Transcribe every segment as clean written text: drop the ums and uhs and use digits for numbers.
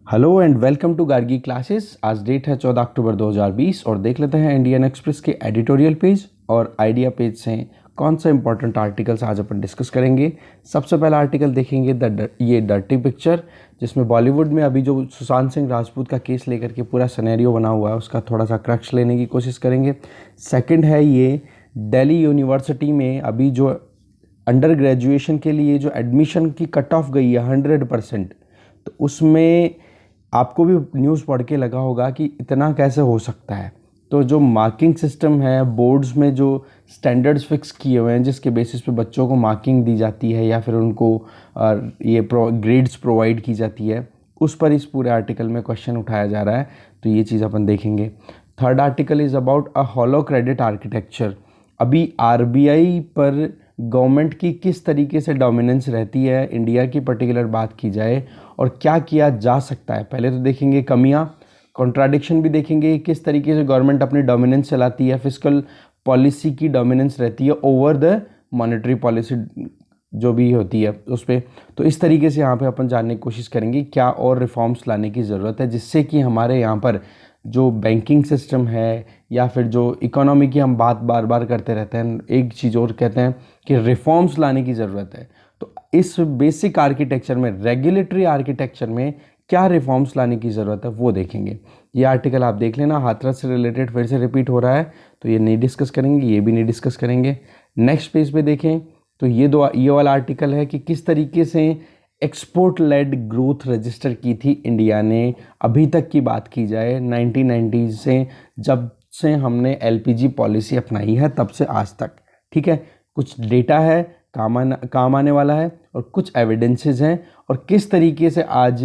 Hello and welcome to Gargi classes. आज date है 14 October 2020 और देख लेते हैं इंडियन एक्सप्रेस के एडिटोरियल पेज और आइडिया पेज से कौन सा इंपॉर्टेंट आर्टिकल्स आज अपन डिस्कस करेंगे। सबसे पहला आर्टिकल देखेंगे ये डर्टी पिक्चर, जिसमें बॉलीवुड में अभी जो सुशांत सिंह राजपूत का केस लेकर के पूरा सिनेरियो बना हुआ है उसका थोड़ा सा क्रक्स लेने की कोशिश करेंगे। सेकंड है ये दिल्ली यूनिवर्सिटी में अभी जो अंडर ग्रेजुएशन के लिए जो एडमिशन की कट ऑफ गई है 100%, तो उसमें आपको भी न्यूज़ पढ़ के लगा होगा कि इतना कैसे हो सकता है। तो जो मार्किंग सिस्टम है बोर्ड्स में, जो स्टैंडर्ड्स फिक्स किए हुए हैं जिसके बेसिस पे बच्चों को मार्किंग दी जाती है या फिर उनको ग्रेड्स प्रोवाइड की जाती है, उस पर इस पूरे आर्टिकल में क्वेश्चन उठाया जा रहा है। तो ये चीज़ अपन देखेंगे। Third article is about a hollow credit architecture. अभी आरबीआई पर गवर्नमेंट की किस तरीके से डोमिनेंस रहती है, इंडिया की पर्टिकुलर बात की जाए और क्या किया जा सकता है। पहले तो देखेंगे कमियां, कॉन्ट्राडिक्शन भी देखेंगे, किस तरीके से गवर्नमेंट अपनी डोमिनेंस चलाती है, फिस्कल पॉलिसी की डोमिनेंस रहती है ओवर द मॉनेटरी पॉलिसी जो भी होती है उस पर। तो इस तरीके से यहाँ पे अपन जानने की कोशिश करेंगे क्या और रिफॉर्म्स लाने की ज़रूरत है जिससे कि हमारे यहाँ पर जो बैंकिंग सिस्टम है या फिर जो इकोनॉमी की हम बात बार बार करते रहते हैं, एक चीज़ और कहते हैं कि रिफॉर्म्स लाने की ज़रूरत है। तो इस बेसिक आर्किटेक्चर में, रेगुलेटरी आर्किटेक्चर में क्या रिफॉर्म्स लाने की ज़रूरत है वो देखेंगे। ये आर्टिकल आप देख लेना, हाथरस से रिलेटेड फिर से रिपीट हो रहा है तो ये नहीं डिस्कस करेंगे, ये भी नहीं डिस्कस करेंगे। नेक्स्ट पेज पे देखें तो ये वाला आर्टिकल है कि किस तरीके से एक्सपोर्ट लेड ग्रोथ रजिस्टर की थी इंडिया ने। अभी तक की बात की जाए 1990 से, जब से हमने एलपीजी पॉलिसी अपनाई है तब से आज तक, ठीक है। कुछ डेटा है काम आने वाला है और कुछ एविडेंसेस हैं और किस तरीके से आज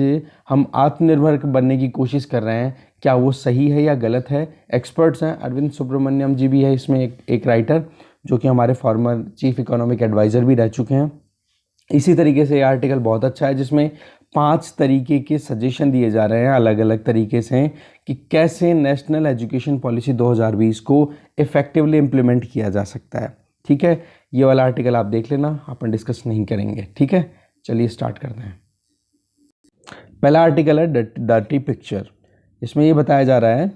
हम आत्मनिर्भर बनने की कोशिश कर रहे हैं, क्या वो सही है या गलत है। एक्सपर्ट्स हैं, अरविंद सुब्रमण्यम जी भी है इसमें, एक राइटर जो कि हमारे फॉर्मर चीफ इकोनॉमिक एडवाइज़र भी रह चुके हैं। इसी तरीके से ये आर्टिकल बहुत अच्छा है जिसमें 5 तरीके के सजेशन दिए जा रहे हैं अलग अलग तरीके से कि कैसे नेशनल एजुकेशन पॉलिसी 2020 को इफ़ेक्टिवली इम्प्लीमेंट किया जा सकता है, ठीक है। ये वाला आर्टिकल आप देख लेना, अपन डिस्कस नहीं करेंगे, ठीक है। चलिए स्टार्ट करते हैं। पहला आर्टिकल है डर्टी पिक्चर। इसमें ये बताया जा रहा है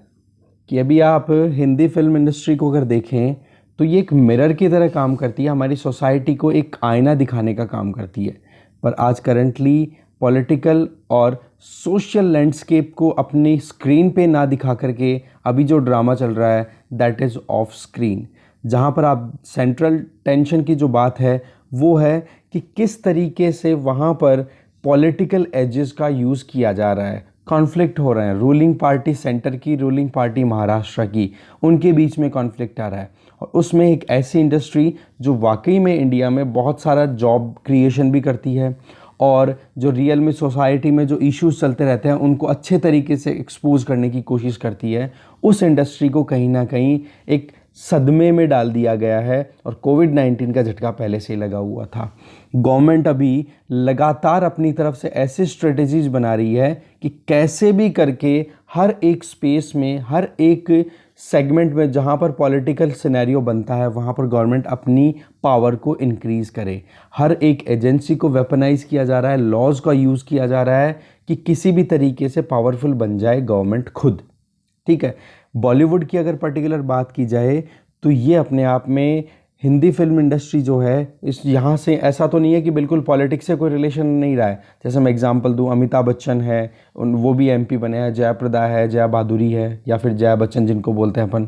कि अभी आप हिंदी फिल्म इंडस्ट्री को अगर देखें तो ये एक मिरर की तरह काम करती है, हमारी सोसाइटी को एक आईना दिखाने का काम करती है। पर आज करंटली पॉलिटिकल और सोशल लैंडस्केप को अपनी स्क्रीन पे ना दिखा करके अभी जो ड्रामा चल रहा है दैट इज़ ऑफ स्क्रीन, जहाँ पर आप सेंट्रल टेंशन की जो बात है वो है कि किस तरीके से वहाँ पर पॉलिटिकल एजेस का यूज़ किया जा रहा है। कॉन्फ्लिक्ट हो रहे हैं, रूलिंग पार्टी सेंटर की, रूलिंग पार्टी महाराष्ट्र की, उनके बीच में कॉन्फ्लिक्ट आ रहा है। और उसमें एक ऐसी इंडस्ट्री जो वाकई में इंडिया में बहुत सारा जॉब क्रिएशन भी करती है और जो रियल में सोसाइटी में जो इश्यूज चलते रहते हैं उनको अच्छे तरीके से एक्सपोज करने की कोशिश करती है, उस इंडस्ट्री को कहीं ना कहीं एक सदमे में डाल दिया गया है। और कोविड-19 का झटका पहले से ही लगा हुआ था। गवर्नमेंट अभी लगातार अपनी तरफ से ऐसे स्ट्रेटजीज बना रही है कि कैसे भी करके हर एक स्पेस में, हर एक सेगमेंट में जहाँ पर पॉलिटिकल सिनेरियो बनता है वहाँ पर गवर्नमेंट अपनी पावर को इंक्रीज़ करे। हर एक एजेंसी को वेपनाइज किया जा रहा है, लॉज का यूज़ किया जा रहा है कि किसी भी तरीके से पावरफुल बन जाए गवर्नमेंट खुद, ठीक है। बॉलीवुड की अगर पर्टिकुलर बात की जाए तो ये अपने आप में हिंदी फिल्म इंडस्ट्री जो है, इस यहाँ से ऐसा तो नहीं है कि बिल्कुल पॉलिटिक्स से कोई रिलेशन नहीं रहा है। जैसे मैं एग्जांपल दूँ, अमिताभ बच्चन है, वो भी एमपी बने हैं, जयाप्रदा है, जया बहादुरी है या फिर जया बच्चन जिनको बोलते हैं अपन,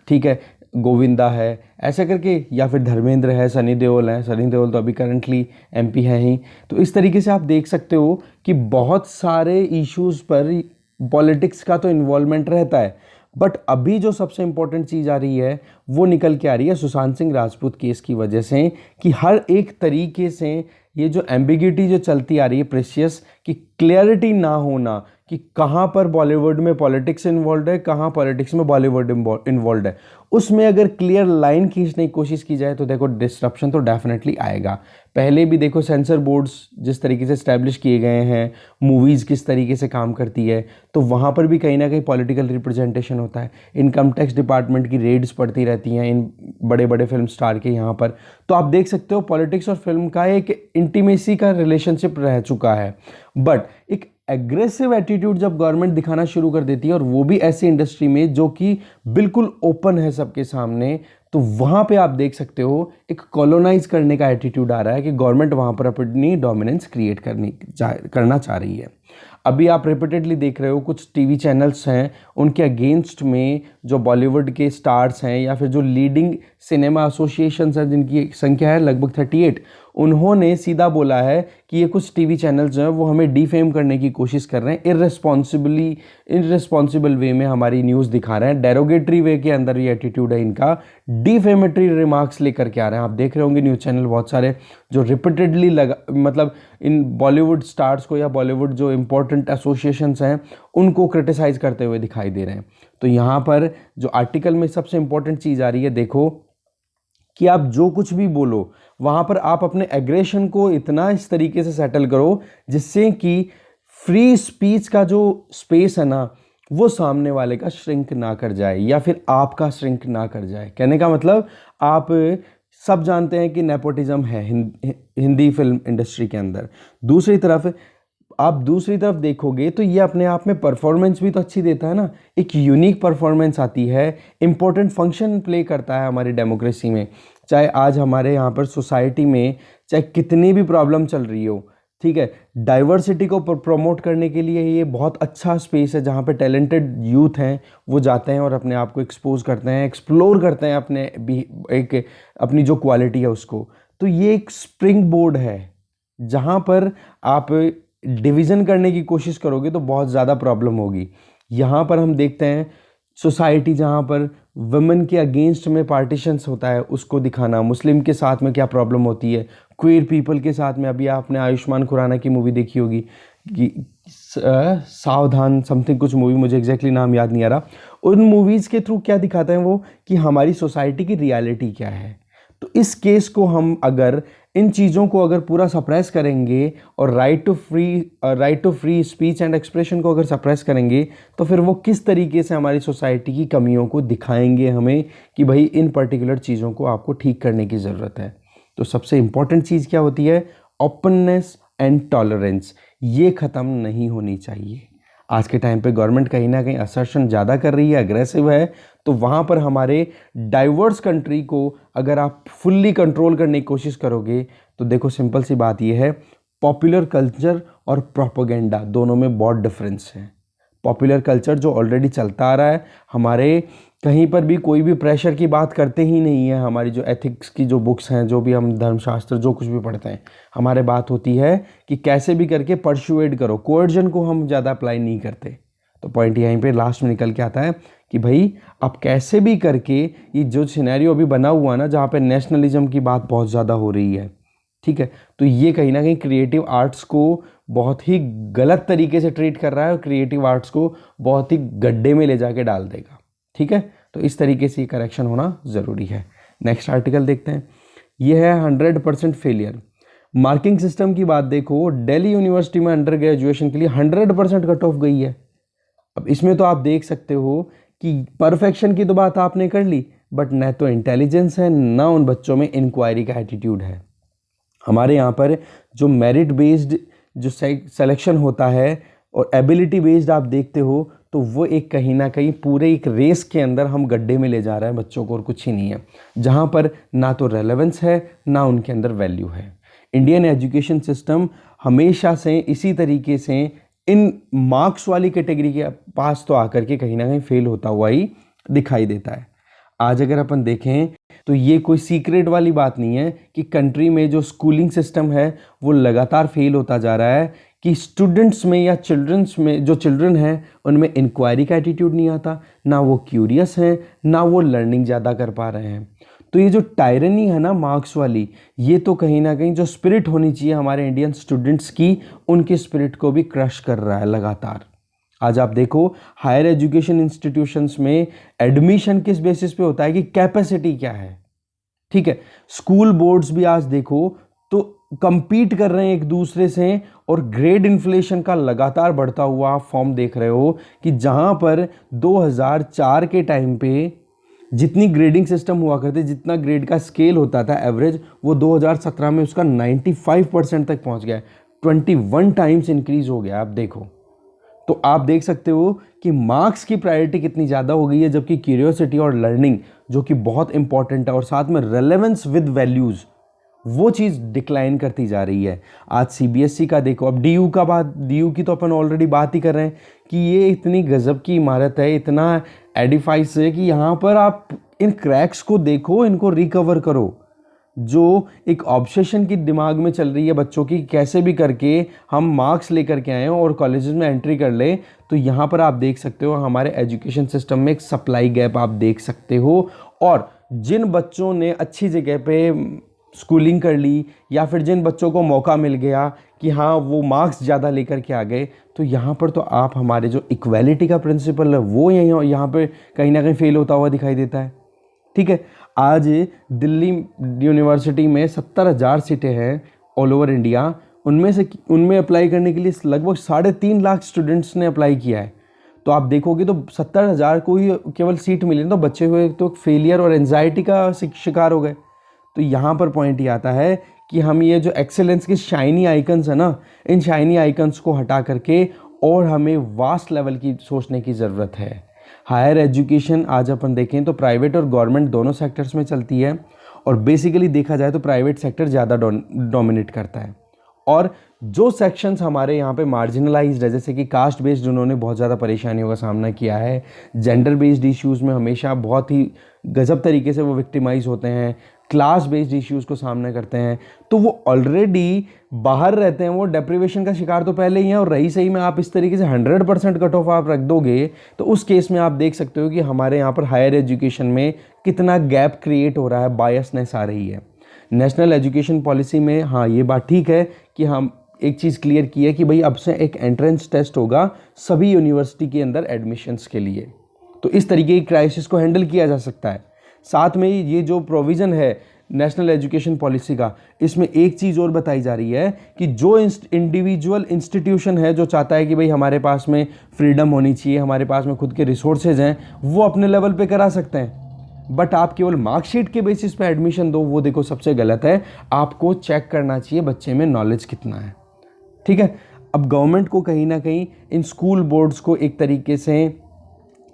ठीक है, गोविंदा है, ऐसे करके, या फिर धर्मेंद्र है, सनी देओल है। सनी देओल तो अभी करंटली एमपी है ही। तो इस तरीके से आप देख सकते हो कि बहुत सारे इश्यूज़ पर पॉलिटिक्स का तो इन्वॉल्वमेंट रहता है। बट अभी जो सबसे इंपॉर्टेंट चीज़ आ रही है वो निकल के आ रही है सुशांत सिंह राजपूत केस की वजह से, कि हर एक तरीके से ये जो एम्बिग्यूटी जो चलती आ रही है प्रेशियस, कि क्लियरिटी ना होना कि कहाँ पर बॉलीवुड में पॉलिटिक्स इन्वॉल्व है, कहाँ पॉलिटिक्स में बॉलीवुड इन्वॉल्व है, उसमें अगर क्लियर लाइन खींचने की कोशिश की जाए तो देखो डिस्ट्रप्शन तो डेफिनेटली आएगा। पहले भी देखो सेंसर बोर्ड्स जिस तरीके से इस्टेब्लिश किए गए हैं, मूवीज़ किस तरीके से काम करती है, तो वहाँ पर भी कहीं ना कहीं पॉलिटिकल रिप्रेजेंटेशन होता है। इनकम टैक्स डिपार्टमेंट की रेड्स पड़ती रहती हैं इन बड़े बड़े फिल्म स्टार के यहाँ पर। तो आप देख सकते हो पॉलिटिक्स और फिल्म का एक इंटीमेसी का रिलेशनशिप रह चुका है। बट एक एग्रेसिव एटीट्यूड जब गवर्नमेंट दिखाना शुरू कर देती है, और वो भी ऐसी इंडस्ट्री में जो कि बिल्कुल ओपन है सबके सामने, तो वहाँ पे आप देख सकते हो एक कॉलोनाइज करने का एटीट्यूड आ रहा है कि गवर्नमेंट वहाँ पर अपनी डोमिनेंस क्रिएट करना चाह रही है। अभी आप रिपीटेडली देख रहे हो कुछ टीवी चैनल्स हैं, उनके अगेंस्ट में जो बॉलीवुड के स्टार्स हैं या फिर जो लीडिंग सिनेमा एसोसिएशंस हैं जिनकी संख्या है लगभग 38, उन्होंने सीधा बोला है कि ये कुछ टीवी चैनल्स जो हैं वो हमें डिफेम करने की कोशिश कर रहे हैं, इररेस्पॉन्सिबल वे में हमारी न्यूज़ दिखा रहे हैं, डेरोगेटरी वे के अंदर ये एटीट्यूड है इनका, डिफेमेटरी रिमार्क्स लेकर के आ रहे हैं। आप देख रहे होंगे न्यूज़ चैनल बहुत सारे जो रिपीटेडली मतलब इन बॉलीवुड स्टार्स को या बॉलीवुड जो इंपॉर्टेंट एसोसिएशंस हैं उनको क्रिटिसाइज़ करते हुए दिखाई दे रहे हैं। तो यहाँ पर जो आर्टिकल में सबसे इंपॉर्टेंट चीज़ आ रही है, देखो कि आप जो कुछ भी बोलो वहाँ पर आप अपने एग्रेशन को इतना इस तरीके से सेटल करो जिससे कि फ्री स्पीच का जो स्पेस है ना वो सामने वाले का श्रिंक ना कर जाए या फिर आपका श्रिंक ना कर जाए। कहने का मतलब, आप सब जानते हैं कि नेपोटिज्म है हिंदी फिल्म इंडस्ट्री के अंदर। आप दूसरी तरफ देखोगे तो ये अपने आप में परफॉर्मेंस भी तो अच्छी देता है ना, एक यूनिक परफॉर्मेंस आती है, इंपॉर्टेंट फंक्शन प्ले करता है हमारी डेमोक्रेसी में। चाहे आज हमारे यहाँ पर सोसाइटी में चाहे कितनी भी प्रॉब्लम चल रही हो, ठीक है, डाइवर्सिटी को प्रमोट करने के लिए ये बहुत अच्छा स्पेस है जहाँ पे टैलेंटेड यूथ हैं वो जाते हैं और अपने आप को एक्सपोज करते हैं, एक्सप्लोर करते हैं अपनी जो क्वालिटी है उसको। तो ये एक स्प्रिंग बोर्ड है जहाँ पर आप डिवीज़न करने की कोशिश करोगे तो बहुत ज़्यादा प्रॉब्लम होगी। यहाँ पर हम देखते हैं सोसाइटी जहाँ पर वुमेन के अगेंस्ट में पार्टीशंस होता है उसको दिखाना, मुस्लिम के साथ में क्या प्रॉब्लम होती है, क्वीर पीपल के साथ में। अभी आपने आयुष्मान खुराना की मूवी देखी होगी कि सावधान समथिंग कुछ मूवी, मुझे एग्जैक्टली नाम याद नहीं आ रहा। उन मूवीज़ के थ्रू क्या दिखाते हैं वो कि हमारी सोसाइटी की रियलिटी क्या है। तो इस केस को हम अगर इन चीज़ों को अगर पूरा सप्रेस करेंगे और right to free speech and expression को अगर सप्रेस करेंगे तो फिर वो किस तरीके से हमारी सोसाइटी की कमियों को दिखाएंगे हमें कि भाई इन पर्टिकुलर चीज़ों को आपको ठीक करने की ज़रूरत है। तो सबसे इम्पॉर्टेंट चीज़ क्या होती है, ओपननेस एंड टॉलरेंस, ये ख़त्म नहीं होनी चाहिए। आज के टाइम पे गवर्नमेंट कहीं ना कहीं असर्शन ज़्यादा कर रही है, अग्रेसिव है, तो वहाँ पर हमारे डाइवर्स कंट्री को अगर आप फुल्ली कंट्रोल करने की कोशिश करोगे तो देखो सिंपल सी बात यह है, पॉपुलर कल्चर और प्रोपेगेंडा दोनों में बहुत डिफरेंस है। पॉपुलर कल्चर जो ऑलरेडी चलता आ रहा है, हमारे कहीं पर भी कोई भी प्रेशर की बात करते ही नहीं है। हमारी जो एथिक्स की जो बुक्स हैं, जो भी हम धर्मशास्त्र जो कुछ भी पढ़ते हैं, हमारे बात होती है कि कैसे भी करके परसुएड करो, कोर्जन को हम ज़्यादा अप्लाई नहीं करते। तो पॉइंट यहीं पे लास्ट में निकल के आता है कि भाई आप कैसे भी करके, ये जो सिनेरियो अभी बना हुआ ना जहाँ पे नेशनलिज्म की बात बहुत ज़्यादा हो रही है, ठीक है, तो ये कहीं ना कहीं क्रिएटिव आर्ट्स को बहुत ही गलत तरीके से ट्रीट कर रहा है और क्रिएटिव आर्ट्स को बहुत ही गड्ढे में ले जाके डाल देगा। ठीक है, तो इस तरीके से करेक्शन होना ज़रूरी है। नेक्स्ट आर्टिकल देखते हैं, ये है 100% फेलियर। मार्किंग सिस्टम की बात देखो, दिल्ली यूनिवर्सिटी में अंडर ग्रेजुएशन के लिए 100% कट ऑफ गई है। अब इसमें तो आप देख सकते हो कि परफेक्शन की तो बात आपने कर ली, बट न तो इंटेलिजेंस है ना उन बच्चों में इंक्वायरी का एटीट्यूड है। हमारे यहाँ पर जो मेरिट बेस्ड जो सिलेक्शन होता है और एबिलिटी बेस्ड आप देखते हो, तो वो एक कहीं ना कहीं पूरे एक रेस के अंदर हम गड्ढे में ले जा रहे हैं बच्चों को और कुछ ही नहीं है, जहाँ पर ना तो रेलेवेंस है ना उनके अंदर वैल्यू है। इंडियन एजुकेशन सिस्टम हमेशा से इसी तरीके से इन मार्क्स वाली कैटेगरी के पास तो आकर के कहीं ना कहीं फेल होता हुआ ही दिखाई देता है। आज अगर अपन देखें तो ये कोई सीक्रेट वाली बात नहीं है कि कंट्री में जो स्कूलिंग सिस्टम है वो लगातार फेल होता जा रहा है, कि स्टूडेंट्स में या चिल्ड्रंस में जो चिल्ड्रन हैं उनमें इंक्वायरी का एटीट्यूड नहीं आता, ना वो क्यूरियस हैं, ना वो लर्निंग ज़्यादा कर पा रहे हैं। तो ये जो टायरनी है ना मार्क्स वाली, ये तो कहीं ना कहीं जो स्पिरिट होनी चाहिए हमारे इंडियन स्टूडेंट्स की, उनके स्पिरिट को भी क्रश कर रहा है लगातार। आज आप देखो हायर एजुकेशन इंस्टीट्यूशंस में एडमिशन किस बेसिस पे होता है कि कैपेसिटी क्या है। ठीक है, स्कूल बोर्ड्स भी आज देखो तो कंपीट कर रहे हैं एक दूसरे से, और ग्रेड इन्फ्लेशन का लगातार बढ़ता हुआ फॉर्म देख रहे हो कि जहां पर 2004 के टाइम पे जितनी ग्रेडिंग सिस्टम हुआ करते, जितना ग्रेड का स्केल होता था एवरेज, वो 2017 में उसका 95% तक पहुंच गया है, 21 टाइम्स इंक्रीज हो गया। आप देखो तो आप देख सकते हो कि मार्क्स की प्रायोरिटी कितनी ज़्यादा हो गई है, जबकि क्यूरियोसिटी और लर्निंग जो कि बहुत इंपॉर्टेंट है और साथ में रेलेवेंस विद वैल्यूज़, वो चीज़ डिक्लाइन करती जा रही है। आज सीबीएसई का देखो, अब डीयू की तो अपन ऑलरेडी बात ही कर रहे हैं कि ये इतनी गजब की इमारत है, इतना एडिफाइस है कि यहाँ पर आप इन क्रैक्स को देखो, इनको रिकवर करो। जो एक ऑब्सेशन की दिमाग में चल रही है बच्चों की, कैसे भी करके हम मार्क्स लेकर के आए और कॉलेजेस में एंट्री कर ले, तो यहाँ पर आप देख सकते हो हमारे एजुकेशन सिस्टम में एक सप्लाई गैप आप देख सकते हो। और जिन बच्चों ने अच्छी जगह पे स्कूलिंग कर ली या फिर जिन बच्चों को मौका मिल गया कि हाँ वो मार्क्स ज़्यादा लेकर के आ गए, तो यहाँ पर तो आप हमारे जो इक्वालिटी का प्रिंसिपल है वो यहाँ पे कहीं ना कहीं फेल होता हुआ दिखाई देता है। ठीक है, आज दिल्ली यूनिवर्सिटी में 70,000 सीटें हैं ऑल ओवर इंडिया, उनमें अप्लाई करने के लिए लगभग 3.5 लाख स्टूडेंट्स ने अप्लाई किया है। तो आप देखोगे तो 70,000 को ही केवल सीट मिली तो बच्चे हुए तो फेलियर और एंजाइटी का शिकार हो गए। तो यहाँ पर पॉइंट ये आता है कि हम ये जो एक्सेलेंस के शाइनी आइकन्स है ना, इन शाइनी आइकन्स को हटा करके और हमें वास्ट लेवल की सोचने की ज़रूरत है। हायर एजुकेशन आज अपन देखें तो प्राइवेट और गवर्नमेंट दोनों सेक्टर्स में चलती है, और बेसिकली देखा जाए तो प्राइवेट सेक्टर ज़्यादा डोमिनेट करता है। और जो सेक्शंस हमारे यहाँ पे मार्जिनलाइज्ड है, जैसे कि कास्ट बेस्ड, उन्होंने बहुत ज़्यादा परेशानियों का सामना किया है, जेंडर बेस्ड इश्यूज़ में हमेशा बहुत ही गजब तरीके से वो विक्टिमाइज होते हैं, क्लास बेस्ड इश्यूज़ को सामना करते हैं, तो वो ऑलरेडी बाहर रहते हैं, वो डेप्रिवेशन का शिकार तो पहले ही हैं। और रही सही में आप इस तरीके से 100% कट ऑफ आप रख दोगे तो उस केस में आप देख सकते हो कि हमारे यहाँ पर हायर एजुकेशन में कितना गैप क्रिएट हो रहा है, बायसनेस आ रही है। नेशनल एजुकेशन पॉलिसी में हाँ ये बात ठीक है कि हम एक चीज़ क्लियर की है कि भाई अब से एक एंट्रेंस टेस्ट होगा सभी यूनिवर्सिटी के अंदर एडमिशन्स के लिए, तो इस तरीके की क्राइसिस को हैंडल किया जा सकता है। साथ में ये जो प्रोविज़न है नेशनल एजुकेशन पॉलिसी का, इसमें एक चीज़ और बताई जा रही है कि जो इंडिविजुअल इंस्टीट्यूशन है जो चाहता है कि भाई हमारे पास में फ्रीडम होनी चाहिए, हमारे पास में खुद के रिसोर्सेज हैं, वो अपने लेवल पे करा सकते हैं, बट आप केवल मार्कशीट के बेसिस पे एडमिशन दो, वो देखो सबसे गलत है। आपको चेक करना चाहिए बच्चे में नॉलेज कितना है। ठीक है, अब गवर्नमेंट को कहीं ना कहीं इन स्कूल बोर्ड्स को एक तरीके से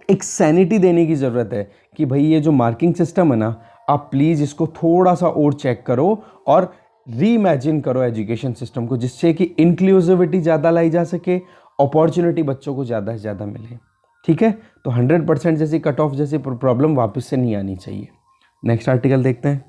एक सैनिटी देने की ज़रूरत है कि भाई ये जो मार्किंग सिस्टम है ना, आप प्लीज़ इसको थोड़ा सा और चेक करो और रीइमेजिन करो एजुकेशन सिस्टम को, जिससे कि इंक्लूसिविटी ज़्यादा लाई जा सके, अपॉर्चुनिटी बच्चों को ज़्यादा से ज़्यादा मिले। ठीक है, तो 100% जैसी कट ऑफ जैसी प्रॉब्लम वापस से नहीं आनी चाहिए। नेक्स्ट आर्टिकल देखते हैं।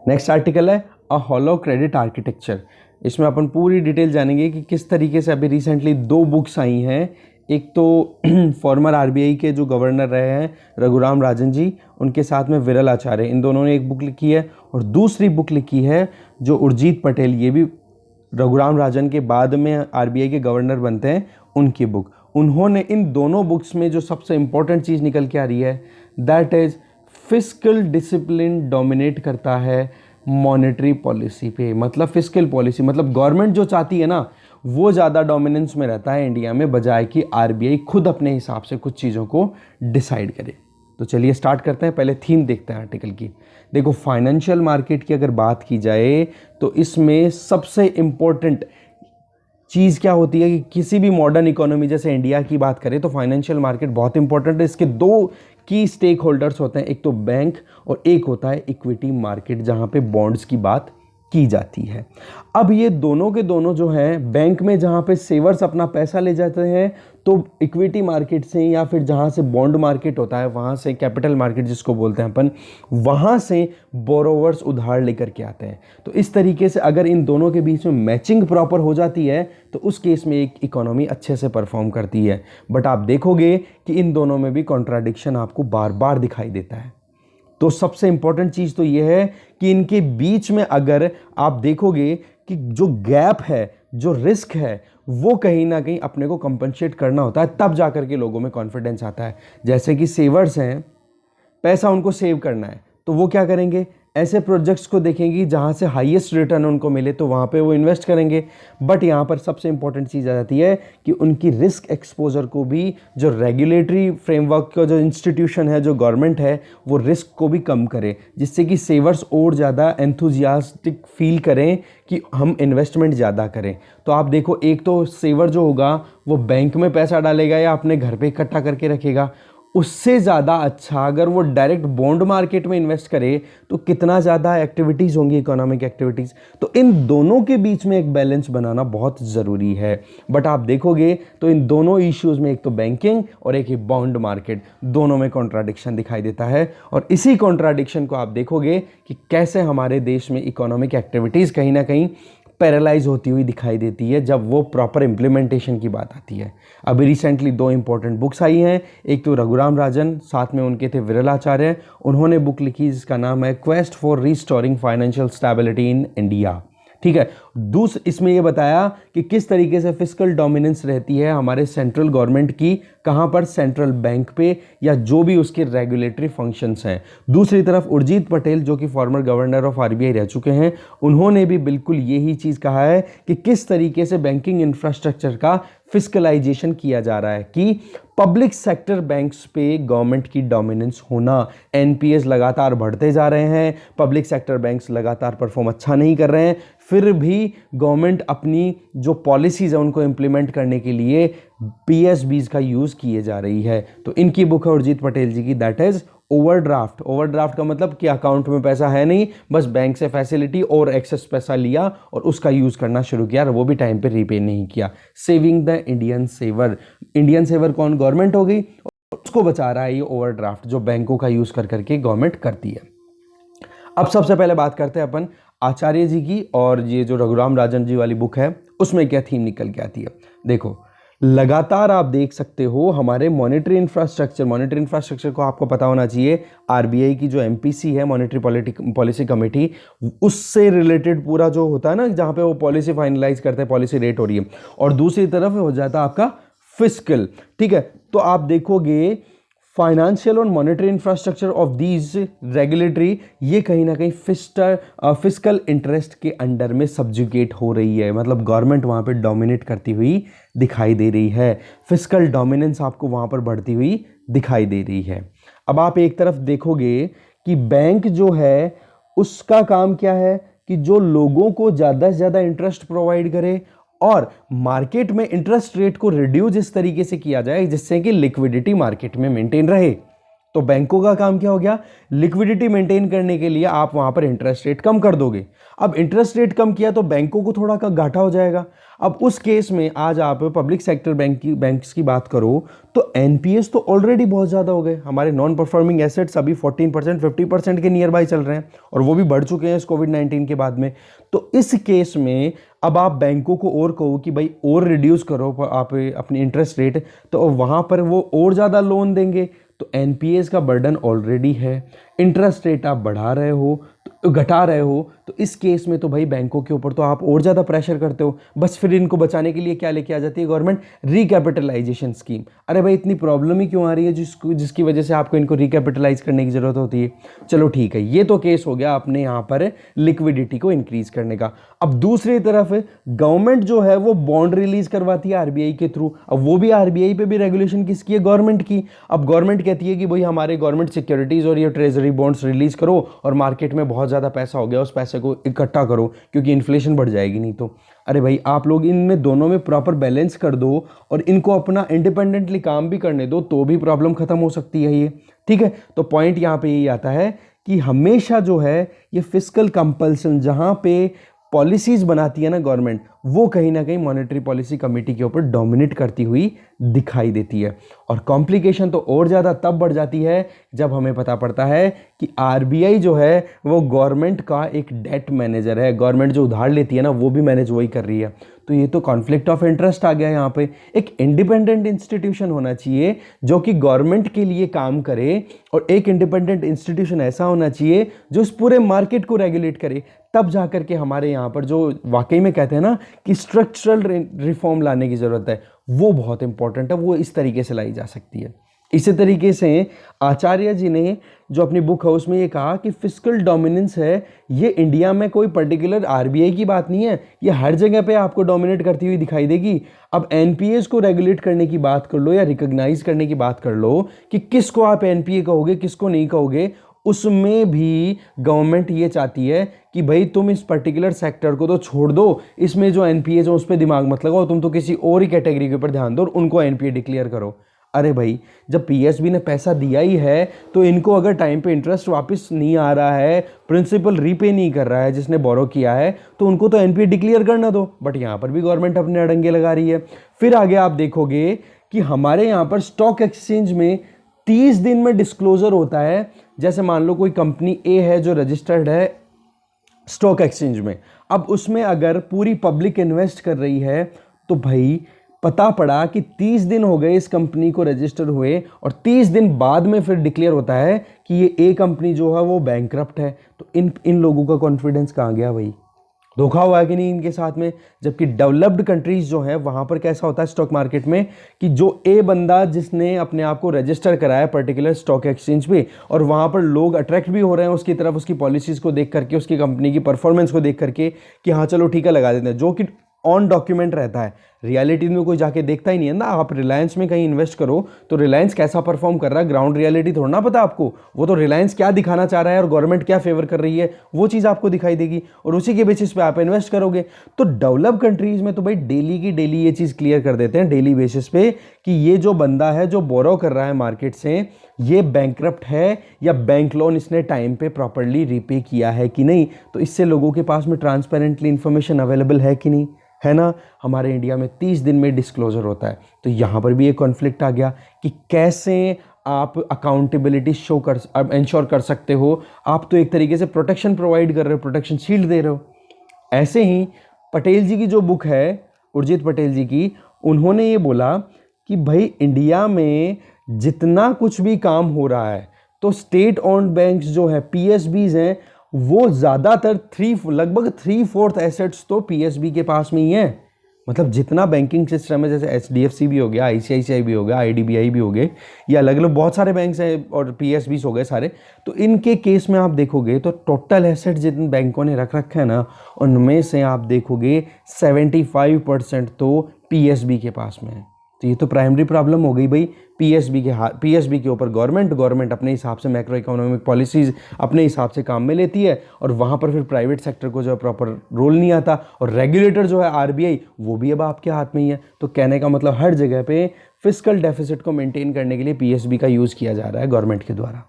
नेक्स्ट आर्टिकल है अ हॉलो क्रेडिट आर्किटेक्चर। इसमें अपन पूरी डिटेल जानेंगे कि किस तरीके से अभी रिसेंटली 2 बुक्स आई हैं। एक तो फॉर्मर आरबीआई के जो गवर्नर रहे हैं रघुराम राजन जी, उनके साथ में विरल आचार्य, इन दोनों ने एक बुक लिखी है, और दूसरी बुक लिखी है जो उर्जित पटेल, ये भी रघुराम राजन के बाद में आरबीआई के गवर्नर बनते हैं, उनकी बुक। उन्होंने इन दोनों बुक्स में जो सबसे इंपॉर्टेंट चीज़ निकल के आ रही है, that is fiscal discipline dominate करता है मॉनेटरी पॉलिसी पे। मतलब फिस्कल पॉलिसी मतलब गवर्नमेंट जो चाहती है ना, वो ज़्यादा डोमिनेंस में रहता है इंडिया में, बजाय कि आरबीआई खुद अपने हिसाब से कुछ चीज़ों को डिसाइड करे। तो चलिए स्टार्ट करते हैं। पहले थीम देखते हैं आर्टिकल की। देखो, फाइनेंशियल मार्केट की अगर बात की जाए तो इसमें सबसे इम्पोर्टेंट चीज़ क्या होती है कि किसी भी मॉडर्न इकोनॉमी जैसे इंडिया की बात करें तो फाइनेंशियल मार्केट बहुत इंपॉर्टेंट है। इसके 2 की स्टेक होल्डर्स होते हैं, एक तो बैंक और एक होता है इक्विटी मार्केट, जहाँ पे बॉन्ड्स की बात की जाती है। अब ये दोनों के दोनों जो हैं, बैंक में जहाँ पे सेवर्स अपना पैसा ले जाते हैं, तो इक्विटी मार्केट से या फिर जहाँ से बॉन्ड मार्केट होता है वहाँ से कैपिटल मार्केट जिसको बोलते हैं अपन, वहाँ से बोरोवर्स उधार लेकर के आते हैं। तो इस तरीके से अगर इन दोनों के बीच में मैचिंग प्रॉपर हो जाती है तो उस केस में एक इकोनॉमी अच्छे से परफॉर्म करती है। बट आप देखोगे कि इन दोनों में भी कॉन्ट्राडिक्शन आपको बार बार दिखाई देता है। तो सबसे इंपॉर्टेंट चीज़ तो ये है कि इनके बीच में अगर आप देखोगे कि जो गैप है, जो रिस्क है, वो कहीं ना कहीं अपने को कंपनसेट करना होता है, तब जा कर के लोगों में कॉन्फिडेंस आता है। जैसे कि सेवर्स हैं, पैसा उनको सेव करना है, तो वो क्या करेंगे, ऐसे प्रोजेक्ट्स को देखेंगी जहाँ से हाईएस्ट रिटर्न उनको मिले, तो वहाँ पे वो इन्वेस्ट करेंगे। बट यहाँ पर सबसे इंपॉर्टेंट चीज़ आ जाती है कि उनकी रिस्क एक्सपोजर को भी, जो रेगुलेटरी फ्रेमवर्क का जो इंस्टीट्यूशन है, जो गवर्नमेंट है, वो रिस्क को भी कम करे, जिससे कि सेवर्स और ज़्यादा एंथुजियास्टिक फील करें कि हम इन्वेस्टमेंट ज़्यादा करें। तो आप देखो, एक तो सेवर जो होगा वो बैंक में पैसा डालेगा या अपने घर पे इकट्ठा करके रखेगा, उससे ज़्यादा अच्छा अगर वो डायरेक्ट बॉन्ड मार्केट में इन्वेस्ट करे तो कितना ज़्यादा एक्टिविटीज़ होंगी, इकोनॉमिक एक्टिविटीज़। तो इन दोनों के बीच में एक बैलेंस बनाना बहुत ज़रूरी है। बट आप देखोगे तो इन दोनों इश्यूज़ में, एक तो बैंकिंग और एक ही बॉन्ड मार्केट, दोनों में कॉन्ट्राडिक्शन दिखाई देता है। और इसी कॉन्ट्राडिक्शन को आप देखोगे कि कैसे हमारे देश में इकोनॉमिक एक्टिविटीज़ कहीं ना कहीं पैरालाइज होती हुई दिखाई देती है जब वो प्रॉपर इम्प्लीमेंटेशन की बात आती है। अभी रिसेंटली 2 इंपॉर्टेंट बुक्स आई हैं, एक तो रघुराम राजन, साथ में उनके थे विरल आचार्य, उन्होंने बुक लिखी जिसका नाम है quest for restoring financial stability in India. ठीक है। इसमें ये बताया कि किस तरीके से फिस्कल डोमिनेंस रहती है हमारे सेंट्रल गवर्नमेंट की, कहाँ पर, सेंट्रल बैंक पे, या जो भी उसके रेगुलेटरी फंक्शंस हैं। दूसरी तरफ उर्जित पटेल, जो कि फॉर्मर गवर्नर ऑफ आरबीआई रह चुके हैं, उन्होंने भी बिल्कुल यही चीज़ कहा है कि किस तरीके से बैंकिंग इंफ्रास्ट्रक्चर का फिस्कलाइजेशन किया जा रहा है, कि पब्लिक सेक्टर बैंक्स पे गवर्नमेंट की डोमिनेंस होना। एनपीएस लगातार बढ़ते जा रहे हैं, पब्लिक सेक्टर बैंक्स लगातार परफॉर्म अच्छा नहीं कर रहे हैं, फिर भी गवर्नमेंट अपनी जो पॉलिसीज़ है उनको इम्प्लीमेंट करने के लिए पीएसबीज का यूज़ किए जा रही है। तो इनकी बुक है उर्जित पटेल जी की, दैट इज़ ओवरड्राफ्ट। ओवरड्राफ्ट का मतलब कि अकाउंट में पैसा है नहीं, बस बैंक से फैसिलिटी और एक्सेस पैसा लिया और उसका यूज़ करना शुरू किया, और वो भी टाइम पे रीपे नहीं किया। Saving the Indian saver. Indian saver कौन? गवर्नमेंट हो गई, उसको बचा रहा है ये ओवरड्राफ्ट जो बैंकों का यूज़ कर करके गवर्नमेंट करती है। अब सबसे पहले बात करते हैं अपन आचार्य जी की, और ये जो रघुराम राजन जी वाली बुक है उसमें क्या थीम निकल के आती है। देखो, लगातार आप देख सकते हो हमारे मॉनेटरी इंफ्रास्ट्रक्चर को आपको पता होना चाहिए, आरबीआई की जो एमपीसी है, मॉनेटरी पॉलिसी कमेटी, उससे रिलेटेड पूरा जो होता है ना, जहाँ पे वो पॉलिसी फाइनलाइज करते हैं, पॉलिसी रेट हो रही है, और दूसरी तरफ हो जाता है आपका फिस्कल। ठीक है। तो आप देखोगे फाइनेंशियल और monetary infrastructure of these regulatory, ये कहीं ना कहीं फिस्कल इंटरेस्ट के अंडर में सब्जुगेट हो रही है, मतलब गवर्नमेंट वहाँ पे डोमिनेट करती हुई दिखाई दे रही है, फिस्कल डोमिनेंस आपको वहाँ पर बढ़ती हुई दिखाई दे रही है। अब आप एक तरफ देखोगे कि बैंक जो है उसका काम क्या है, कि जो लोगों को ज़्यादा से ज़्यादा इंटरेस्ट प्रोवाइड करे और मार्केट में इंटरेस्ट रेट को रिड्यूस इस तरीके से किया जाए जिससे कि लिक्विडिटी मार्केट में मेंटेन रहे। तो बैंकों का काम क्या हो गया? लिक्विडिटी मेंटेन करने के लिए आप वहां पर इंटरेस्ट रेट कम कर दोगे। अब इंटरेस्ट रेट कम किया तो बैंकों को थोड़ा का घाटा हो जाएगा। अब उस केस में आज आप पब्लिक सेक्टर बैंक्स की बात करो तो एनपीएस तो ऑलरेडी बहुत ज़्यादा हो गए, हमारे नॉन परफॉर्मिंग एसेट्स अभी 14% 50% के नियर बाई चल रहे हैं, और वो भी बढ़ चुके हैं इस कोविड-19 के बाद में। तो इस केस में अब आप बैंकों को और कहो कि भाई और रिड्यूस करो आप अपनी इंटरेस्ट रेट, तो वहाँ पर वो और ज़्यादा लोन देंगे। तो एनपीएस का बर्डन ऑलरेडी है, इंटरेस्ट रेट आप बढ़ा रहे हो, तो घटा रहे हो, तो इस केस में तो भाई बैंकों के ऊपर तो आप और ज़्यादा प्रेशर करते हो। बस फिर इनको बचाने के लिए क्या लेके आ जाती है गवर्नमेंट? Recapitalisation scheme. अरे भाई इतनी प्रॉब्लम ही क्यों आ रही है जिसकी वजह से आपको इनको रिकैपिटलाइज करने की ज़रूरत होती है? चलो ठीक है, ये तो केस हो गया अपने यहाँ पर लिक्विडिटी को इंक्रीज करने का। अब दूसरी तरफ गवर्नमेंट जो है वो बॉन्ड रिलीज करवाती है आरबीआई के थ्रू। अब वो भी आरबीआई पे भी रेगुलेशन किसकी है? गवर्नमेंट की। अब गवर्नमेंट कहती है कि भाई हमारे गवर्नमेंट सिक्योरिटीज़ और ये ट्रेजरी बॉन्ड्स रिलीज करो, और मार्केट में बहुत ज़्यादा पैसा हो गया, उस पैसे को इकट्ठा करो क्योंकि इन्फ्लेशन बढ़ जाएगी नहीं तो। अरे भाई आप लोग इनमें दोनों में प्रॉपर बैलेंस कर दो और इनको अपना इंडिपेंडेंटली काम भी करने दो, तो भी प्रॉब्लम खत्म हो सकती है ये। ठीक है। तो पॉइंट यहाँ पे यही आता है कि हमेशा जो है ये फिस्कल कंपल्सन जहाँ पे पॉलिसीज बनाती है ना गवर्नमेंट, वो कहीं ना कहीं मॉनेटरी पॉलिसी कमेटी के ऊपर डोमिनेट करती हुई दिखाई देती है। और कॉम्प्लिकेशन तो और ज़्यादा तब बढ़ जाती है जब हमें पता पड़ता है कि आरबीआई जो है वो गवर्नमेंट का एक डेट मैनेजर है, गवर्नमेंट जो उधार लेती है ना वो भी मैनेज वही कर रही है। तो ये तो कॉन्फ्लिक्ट ऑफ इंटरेस्ट आ गया यहाँ पे। एक इंडिपेंडेंट इंस्टीट्यूशन होना चाहिए जो कि गवर्नमेंट के लिए काम करे, और एक इंडिपेंडेंट इंस्टीट्यूशन ऐसा होना चाहिए जो इस पूरे मार्केट को रेगुलेट करे। तब जाकर के हमारे यहाँ पर जो वाकई में कहते हैं ना कि स्ट्रक्चरल रिफॉर्म लाने की ज़रूरत है, वो बहुत इंपॉर्टेंट है, वो इस तरीके से लाई जा सकती है। इसी तरीके से आचार्य जी ने जो अपनी बुक है उसमें ये कहा कि फिस्कल डोमिनेंस है, ये इंडिया में कोई पर्टिकुलर आरबीआई की बात नहीं है, ये हर जगह पे आपको डोमिनेट करती हुई दिखाई देगी। अब एनपीएस को रेगुलेट करने की बात कर लो या रिकॉग्नाइज करने की बात कर लो कि किसको आप एनपीए कहोगे किसको नहीं कहोगे, उसमें भी गवर्नमेंट ये चाहती है कि भाई तुम इस पर्टिकुलर सेक्टर को तो छोड़ दो, इसमें जो एनपीए है उस पर दिमाग मत लगाओ, तुम तो किसी और ही कैटेगरी के ऊपर ध्यान दो और उनको एनपीए डिक्लेयर करो। अरे भाई, जब पीएसबी ने पैसा दिया ही है तो इनको अगर टाइम पे इंटरेस्ट वापस नहीं आ रहा है, प्रिंसिपल रीपे नहीं कर रहा है जिसने बोरो किया है, तो उनको तो एनपीए डिक्लेयर करना दो। बट यहाँ पर भी गवर्नमेंट अपने अड़ंगे लगा रही है। फिर आगे आप देखोगे कि हमारे यहाँ पर स्टॉक एक्सचेंज में 30 दिन में डिस्क्लोजर होता है। जैसे मान लो कोई कंपनी ए है जो रजिस्टर्ड है स्टॉक एक्सचेंज में, अब उसमें अगर पूरी पब्लिक इन्वेस्ट कर रही है तो भाई पता पड़ा कि 30 दिन हो गए इस कंपनी को रजिस्टर हुए और 30 दिन बाद में फिर डिक्लेयर होता है कि ये ए कंपनी जो है वो बैंकरप्ट है, तो इन लोगों का कॉन्फिडेंस कहाँ गया भाई? धोखा हुआ है कि नहीं इनके साथ में? जबकि डेवलप्ड कंट्रीज जो हैं वहाँ पर कैसा होता है स्टॉक मार्केट में कि जो ए बंदा जिसने अपने आप को रजिस्टर कराया पर्टिकुलर स्टॉक एक्सचेंज पे और वहाँ पर लोग अट्रैक्ट भी हो रहे हैं उसकी तरफ, उसकी पॉलिसीज़ को देख करके, उसकी कंपनी की परफॉर्मेंस को देख करके कि हाँ चलो ठीक है लगा देते हैं, जो कि ऑन डॉक्यूमेंट रहता है, रियलिटी में कोई जाके देखता ही नहीं है ना। आप रिलायंस में कहीं इन्वेस्ट करो तो रिलायंस कैसा परफॉर्म कर रहा है, ग्राउंड रियलिटी थोड़ा ना पता आपको, वो तो रिलायंस क्या दिखाना चाह रहा है और गवर्नमेंट क्या फेवर कर रही है वो चीज़ आपको दिखाई देगी और उसी के बेसिस पे आप इन्वेस्ट करोगे। तो डेवलप कंट्रीज में तो भाई डेली की डेली ये चीज़ क्लियर कर देते हैं डेली बेसिस पे कि ये जो बंदा है जो बोरो कर रहा है मार्केट से, ये बैंकरप्ट है या बैंक लोन इसने टाइम पे प्रॉपरली रीपे किया है कि नहीं। तो इससे लोगों के पास में ट्रांसपेरेंटली इंफॉर्मेशन अवेलेबल है कि नहीं, है ना। हमारे इंडिया में 30 दिन में डिस्क्लोजर होता है, तो यहाँ पर भी एक कॉन्फ्लिक्ट आ गया कि कैसे आप अकाउंटेबिलिटी इंश्योर कर सकते हो। आप तो एक तरीके से प्रोटेक्शन प्रोवाइड कर रहे हो, प्रोटेक्शन शील्ड दे रहे हो। ऐसे ही पटेल जी की जो बुक है, उर्जित पटेल जी की, उन्होंने ये बोला कि भाई इंडिया में जितना कुछ भी काम हो रहा है तो स्टेट ओन्ड बैंक्स जो है पीएसबीज हैं वो ज़्यादातर लगभग 3/4 एसेट्स तो पीएसबी के पास में ही है। मतलब जितना बैंकिंग सिस्टम है, जैसे एचडीएफसी भी हो गया, आईसीआईसीआई भी हो गया, आईडीबीआई भी हो गए, ये अलग अलग बहुत सारे बैंक्स हैं और पीएसबीस हो गए सारे। तो इनके केस में आप देखोगे तो टोटल एसेट जिन बैंकों ने रख रखे हैं ना, उनमें से आप देखोगे 75% तो पीएसबी के पास में है। तो ये तो प्राइमरी प्रॉब्लम हो गई भाई। पीएसबी के ऊपर गवर्नमेंट अपने हिसाब से मैक्रो इकोनॉमिक पॉलिसीज़ अपने हिसाब से काम में लेती है और वहाँ पर फिर प्राइवेट सेक्टर को जो है प्रॉपर रोल नहीं आता, और रेगुलेटर जो है आरबीआई वो भी अब आपके हाथ में ही है। तो कहने का मतलब हर जगह पे फिस्कल डेफिसिट को मेंटेन करने के लिए पीएसबी का यूज़ किया जा रहा है गवर्नमेंट के द्वारा।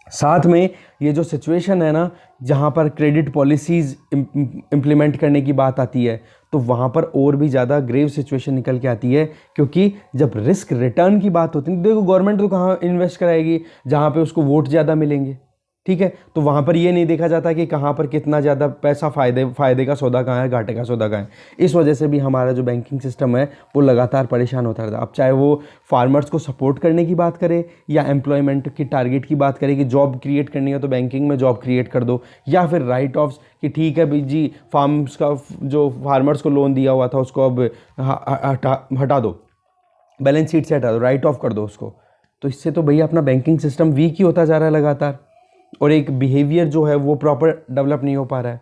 साथ में ये जो सिचुएशन है ना, जहाँ पर क्रेडिट पॉलिसीज़ इम्प्लीमेंट करने की बात आती है, तो वहाँ पर और भी ज़्यादा ग्रेव सिचुएशन निकल के आती है। क्योंकि जब रिस्क रिटर्न की बात होती है, देखो गवर्नमेंट तो कहाँ इन्वेस्ट कराएगी, जहाँ पे उसको वोट ज़्यादा मिलेंगे, ठीक है। तो वहाँ पर ये नहीं देखा जाता कि कहाँ पर कितना ज़्यादा पैसा फ़ायदे का सौदा कहाँ है, घाटे का सौदा कहाँ है। इस वजह से भी हमारा जो बैंकिंग सिस्टम है वो लगातार परेशान होता रहता है। अब चाहे वो फार्मर्स को सपोर्ट करने की बात करे या एम्प्लॉयमेंट की टारगेट की बात करे कि जॉब क्रिएट करनी है तो बैंकिंग में जॉब क्रिएट कर दो, या फिर राइट ऑफ्स कि ठीक है भाई जी फार्म्स का जो फार्मर्स को लोन दिया हुआ था उसको अब हटा दो, बैलेंस शीट से हटा दो, राइट ऑफ कर दो उसको। तो इससे तो भैया अपना बैंकिंग सिस्टम वीक ही होता जा रहा है लगातार, और एक बिहेवियर जो है वो प्रॉपर डेवलप नहीं हो पा रहा है।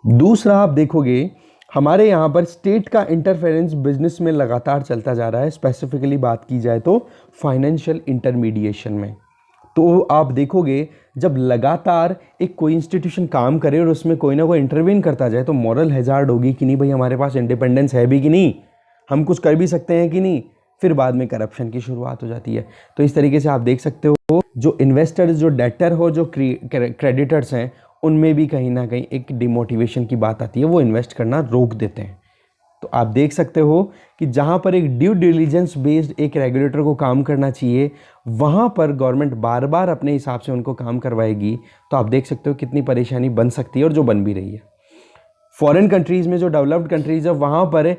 दूसरा आप देखोगे हमारे यहाँ पर स्टेट का इंटरफेरेंस बिजनेस में लगातार चलता जा रहा है। स्पेसिफिकली बात की जाए तो फाइनेंशियल इंटरमीडिएशन में, तो आप देखोगे जब लगातार एक कोई इंस्टीट्यूशन काम करे और उसमें कोई ना कोई इंटरवीन करता जाए तो मॉरल हैजार्ड होगी कि नहीं भाई हमारे पास इंडिपेंडेंस है भी कि नहीं, हम कुछ कर भी सकते हैं कि नहीं। फिर बाद में करप्शन की शुरुआत हो जाती है। तो इस तरीके से आप देख सकते हो जो इन्वेस्टर्स, जो डेटर हो, जो क्रेडिटर्स हैं, उनमें भी कहीं ना कहीं एक डिमोटिवेशन की बात आती है, वो इन्वेस्ट करना रोक देते हैं। तो आप देख सकते हो कि जहाँ पर एक ड्यू डिलीजेंस बेस्ड एक रेगुलेटर को काम करना चाहिए, वहाँ पर गवर्नमेंट बार बार अपने हिसाब से उनको काम करवाएगी। तो आप देख सकते हो कितनी परेशानी बन सकती है और जो बन भी रही है। फॉरेन कंट्रीज़ में, जो डेवलप्ड कंट्रीज़ है, वहाँ पर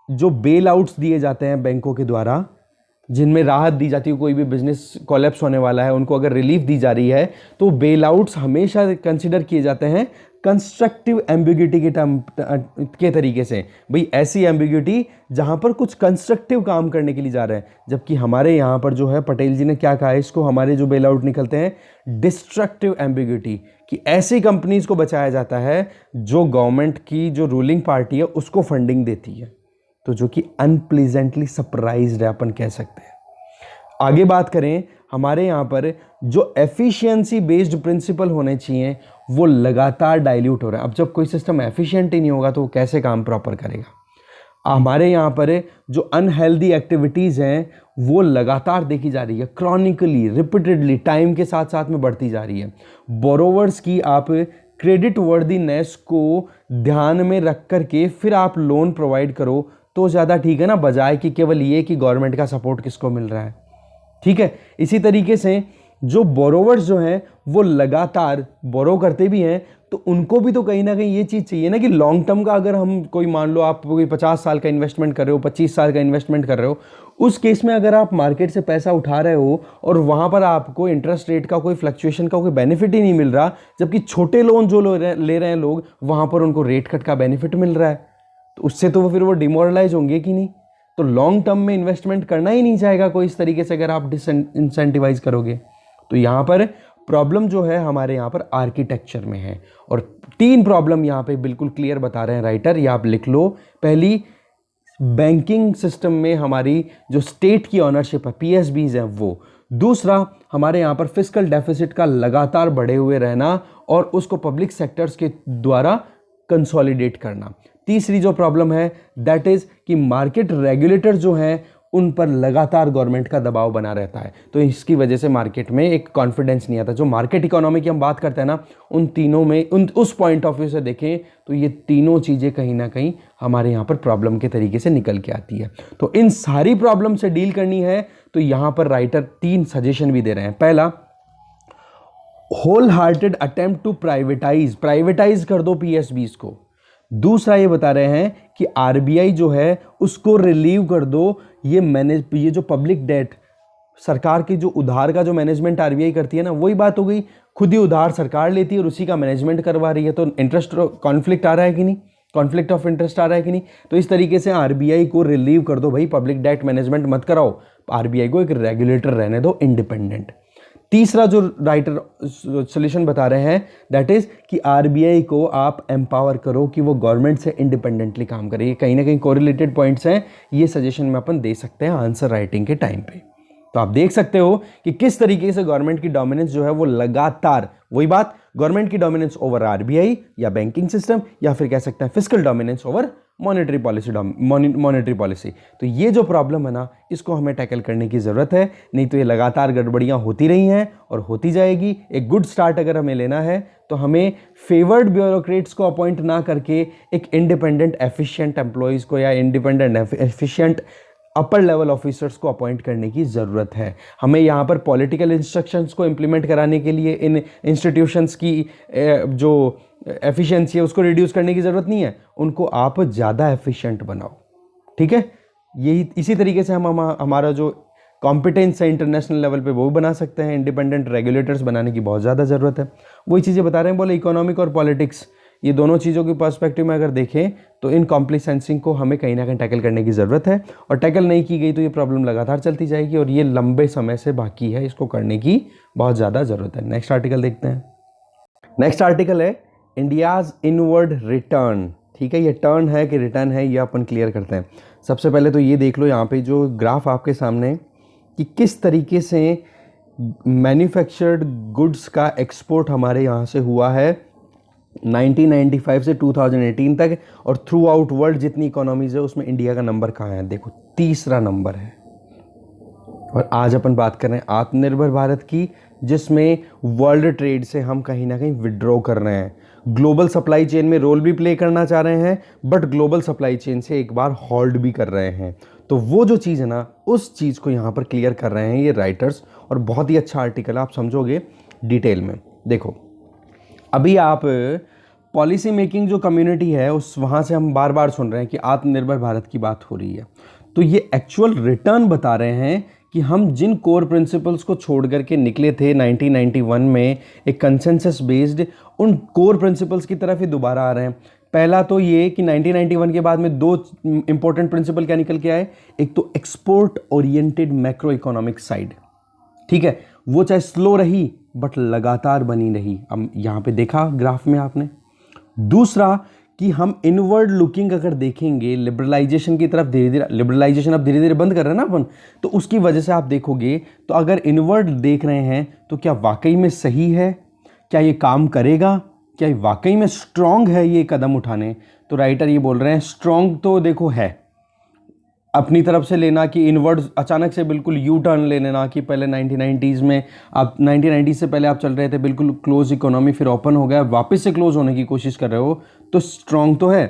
जो बेल आउट्स दिए जाते हैं बैंकों के द्वारा, जिनमें राहत दी जाती है, कोई भी बिजनेस कोलैप्स होने वाला है उनको अगर रिलीफ दी जा रही है, तो बेल आउट्स हमेशा कंसिडर किए जाते हैं कंस्ट्रक्टिव एम्बिग्यूटी के टर्म के तरीके से, भाई ऐसी एम्बिग्यूटी जहां पर कुछ कंस्ट्रक्टिव काम करने के लिए जा रहे हैं, जबकि हमारे यहाँ पर जो है पटेल जी ने क्या कहा है, इसको हमारे जो बेल आउट निकलते हैं डिस्ट्रक्टिव एम्बिग्यूटी, कि ऐसी कंपनीज को बचाया जाता है जो गवर्नमेंट की जो रूलिंग पार्टी है उसको फंडिंग देती है, तो जो कि अनप्लीजेंटली सरप्राइज्ड है अपन कह सकते हैं। आगे बात करें, हमारे यहाँ पर जो एफिशिएंसी बेस्ड प्रिंसिपल होने चाहिए वो लगातार डाइल्यूट हो रहा है। अब जब कोई सिस्टम एफिशिएंट ही नहीं होगा तो वो कैसे काम प्रॉपर करेगा। हमारे यहाँ पर जो अनहेल्दी एक्टिविटीज़ हैं वो लगातार देखी जा रही है, क्रॉनिकली रिपीटेडली टाइम के साथ साथ में बढ़ती जा रही है। बोरोवर्स की आप क्रेडिट वर्दीनेस को ध्यान में रख करके फिर आप लोन प्रोवाइड करो तो ज़्यादा ठीक है ना, बजाय कि केवल ये कि गवर्नमेंट का सपोर्ट किसको मिल रहा है। ठीक है, इसी तरीके से जो बोरोवर्स जो हैं वो लगातार बोरो करते भी हैं तो उनको भी तो कहीं ना कहीं ये चीज़ चाहिए ना कि लॉन्ग टर्म का, अगर हम कोई मान लो आप कोई 50 साल का इन्वेस्टमेंट कर रहे हो, 25 साल का इन्वेस्टमेंट कर रहे हो, उस केस में अगर आप मार्केट से पैसा उठा रहे हो और वहाँ पर आपको इंटरेस्ट रेट का कोई फ्लक्चुएशन का कोई बेनिफिट ही नहीं मिल रहा, जबकि छोटे लोन जो ले रहे हैं लोग वहाँ पर उनको रेट कट का बेनिफिट मिल रहा है, तो उससे तो फिर वो डिमोरलाइज होंगे कि नहीं। तो लॉन्ग टर्म में इन्वेस्टमेंट करना ही नहीं चाहेगा कोई इस तरीके से अगर आप डिसइंसेंटिवाइज करोगे। तो यहाँ पर प्रॉब्लम जो है हमारे यहाँ पर आर्किटेक्चर में है, और 3 प्रॉब्लम यहाँ पे बिल्कुल क्लियर बता रहे हैं राइटर, ये आप लिख लो। पहली, बैंकिंग सिस्टम में हमारी जो स्टेट की ऑनरशिप है, पीएसबीज है वो। दूसरा, हमारे यहाँ पर फिस्कल डेफिसिट का लगातार बढ़े हुए रहना और उसको पब्लिक सेक्टर्स के द्वारा कंसोलिडेट करना। तीसरी जो प्रॉब्लम है दैट इज कि मार्केट रेगुलेटर जो हैं उन पर लगातार गवर्नमेंट का दबाव बना रहता है, तो इसकी वजह से मार्केट में एक कॉन्फिडेंस नहीं आता। जो मार्केट इकोनॉमी की हम बात करते हैं ना, उन तीनों में उस पॉइंट ऑफ व्यू से देखें तो ये तीनों चीज़ें कहीं ना कहीं हमारे यहाँ पर प्रॉब्लम के तरीके से निकल के आती है। तो इन सारी प्रॉब्लम से डील करनी है तो यहाँ पर राइटर 3 सजेशन भी दे रहे हैं। पहला, whole hearted attempt to privatise कर दो पीएसबीज को। दूसरा ये बता रहे हैं कि आरबीआई जो है उसको रिलीव कर दो, ये जो पब्लिक डेट, सरकार की जो उधार का जो मैनेजमेंट आरबीआई करती है ना, वही बात हो गई, खुद ही उधार सरकार लेती है और उसी का मैनेजमेंट करवा रही है, तो इंटरेस्ट कॉन्फ्लिक्ट आ रहा है कि नहीं, कॉन्फ्लिक्ट ऑफ इंटरेस्ट आ रहा है कि नहीं। तो इस तरीके से आरबीआई को रिलीव कर दो भाई, पब्लिक डेट मैनेजमेंट मत कराओ, आरबीआई को एक रेगुलेटर रहने दो इंडिपेंडेंट। तीसरा जो राइटर सोल्यूशन बता रहे हैं दैट इज कि आरबीआई को आप एम्पावर करो कि वो गवर्नमेंट से इंडिपेंडेंटली काम करे। ये कहीं ना कहीं कोरिलेटेड पॉइंट्स हैं, ये सजेशन में अपन दे सकते हैं आंसर राइटिंग के टाइम पे। तो आप देख सकते हो कि किस तरीके से गवर्नमेंट की डोमिनेंस जो है वो लगातार, वही बात, गवर्नमेंट की डोमिनेंस ओवर आरबीआई या बैंकिंग सिस्टम, या फिर कह सकते हैं fiscal dominance over monetary policy. तो ये जो प्रॉब्लम है ना, इसको हमें टैकल करने की ज़रूरत है, नहीं तो ये लगातार गड़बड़ियाँ होती रही हैं और होती जाएगी। एक गुड स्टार्ट अगर हमें लेना है तो हमें फेवर्ड ब्यूरोक्रेट्स को अपॉइंट ना करके एक इंडिपेंडेंट एफिशिएंट एम्प्लॉयज़ को या independent efficient upper level officers को अपॉइंट करने की ज़रूरत है। हमें यहाँ पर पॉलिटिकल इंस्ट्रक्शंस को इम्प्लीमेंट कराने के लिए इन इंस्टीट्यूशंस की जो एफिशिएंसी है उसको रिड्यूस करने की ज़रूरत नहीं है, उनको आप ज़्यादा एफिशिएंट बनाओ। ठीक है, यही इसी तरीके से हम हमारा जो कॉम्पिटेंस है इंटरनेशनल लेवल पे वो भी बना सकते हैं। इंडिपेंडेंट रेगुलेटर्स बनाने की बहुत ज़्यादा ज़रूरत है। वही चीज़ें बता रहे हैं, बोले इकोनॉमिक और पॉलिटिक्स, ये दोनों चीज़ों की पर्सपेक्टिव में अगर देखें तो इन कॉम्प्लिसेंसिंग को हमें कहीं ना कहीं टैकल करने की ज़रूरत है, और टैकल नहीं की गई तो ये प्रॉब्लम लगातार चलती जाएगी और ये लंबे समय से बाकी है, इसको करने की बहुत ज़्यादा ज़रूरत है। नेक्स्ट आर्टिकल देखते हैं। नेक्स्ट आर्टिकल है इंडियाज़ इनवर्ड रिटर्न। ठीक है, ये टर्न है कि रिटर्न है, ये अपन क्लियर करते हैं। सबसे पहले तो ये देख लो यहाँ पे जो ग्राफ आपके सामने कि किस तरीके से मैन्युफैक्चर्ड गुड्स का एक्सपोर्ट हमारे यहाँ से हुआ है 1995 से 2018 तक, और थ्रू आउट वर्ल्ड जितनी इकोनॉमीज है उसमें इंडिया का नंबर कहाँ है, देखो तीसरा नंबर है। और आज अपन बात कर रहे हैं आत्मनिर्भर भारत की, जिसमें वर्ल्ड ट्रेड से हम कहीं ना कहीं विड्रॉ कर रहे हैं, ग्लोबल सप्लाई चेन में रोल भी प्ले करना चाह रहे हैं, बट ग्लोबल सप्लाई चेन से एक बार होल्ड भी कर रहे हैं। तो वो जो चीज़ है ना, उस चीज़ को यहाँ पर क्लियर कर रहे हैं ये राइटर्स, और बहुत ही अच्छा आर्टिकल, आप समझोगे डिटेल में। देखो, अभी आप पॉलिसी मेकिंग जो कम्युनिटी है उस वहाँ से हम बार बार सुन रहे हैं कि आत्मनिर्भर भारत की बात हो रही है, तो ये एक्चुअल रिटर्न बता रहे हैं कि हम जिन कोर प्रिंसिपल्स को छोड़ करके निकले थे 1991 में एक कंसेंसस बेस्ड, उन कोर प्रिंसिपल्स की तरफ ही दोबारा आ रहे हैं। पहला तो ये कि 1991 के बाद में दो इंपॉर्टेंट प्रिंसिपल क्या निकल के आए। एक तो export oriented macro economic side, ठीक है, वो चाहे स्लो रही बट लगातार बनी रही। अब यहाँ पे देखा ग्राफ में आपने। दूसरा कि हम इनवर्ड लुकिंग अगर देखेंगे लिबरलाइजेशन की तरफ, धीरे धीरे लिबरलाइजेशन अब धीरे धीरे बंद कर रहे हैं ना अपन, तो उसकी वजह से आप देखोगे तो अगर इनवर्ड देख रहे हैं तो क्या वाकई में सही है, क्या ये काम करेगा, क्या ये वाकई में स्ट्रांग है ये कदम उठाने। तो राइटर ये बोल रहे हैं स्ट्रांग तो देखो है, अपनी तरफ से लेना कि इनवर्ड अचानक से बिल्कुल यू टर्न ले लेना कि पहले 1990s में आप 1990 से पहले आप चल रहे थे बिल्कुल क्लोज इकोनॉमी, फिर ओपन हो गया, वापस से क्लोज होने की कोशिश कर रहे हो, तो स्ट्रांग तो है।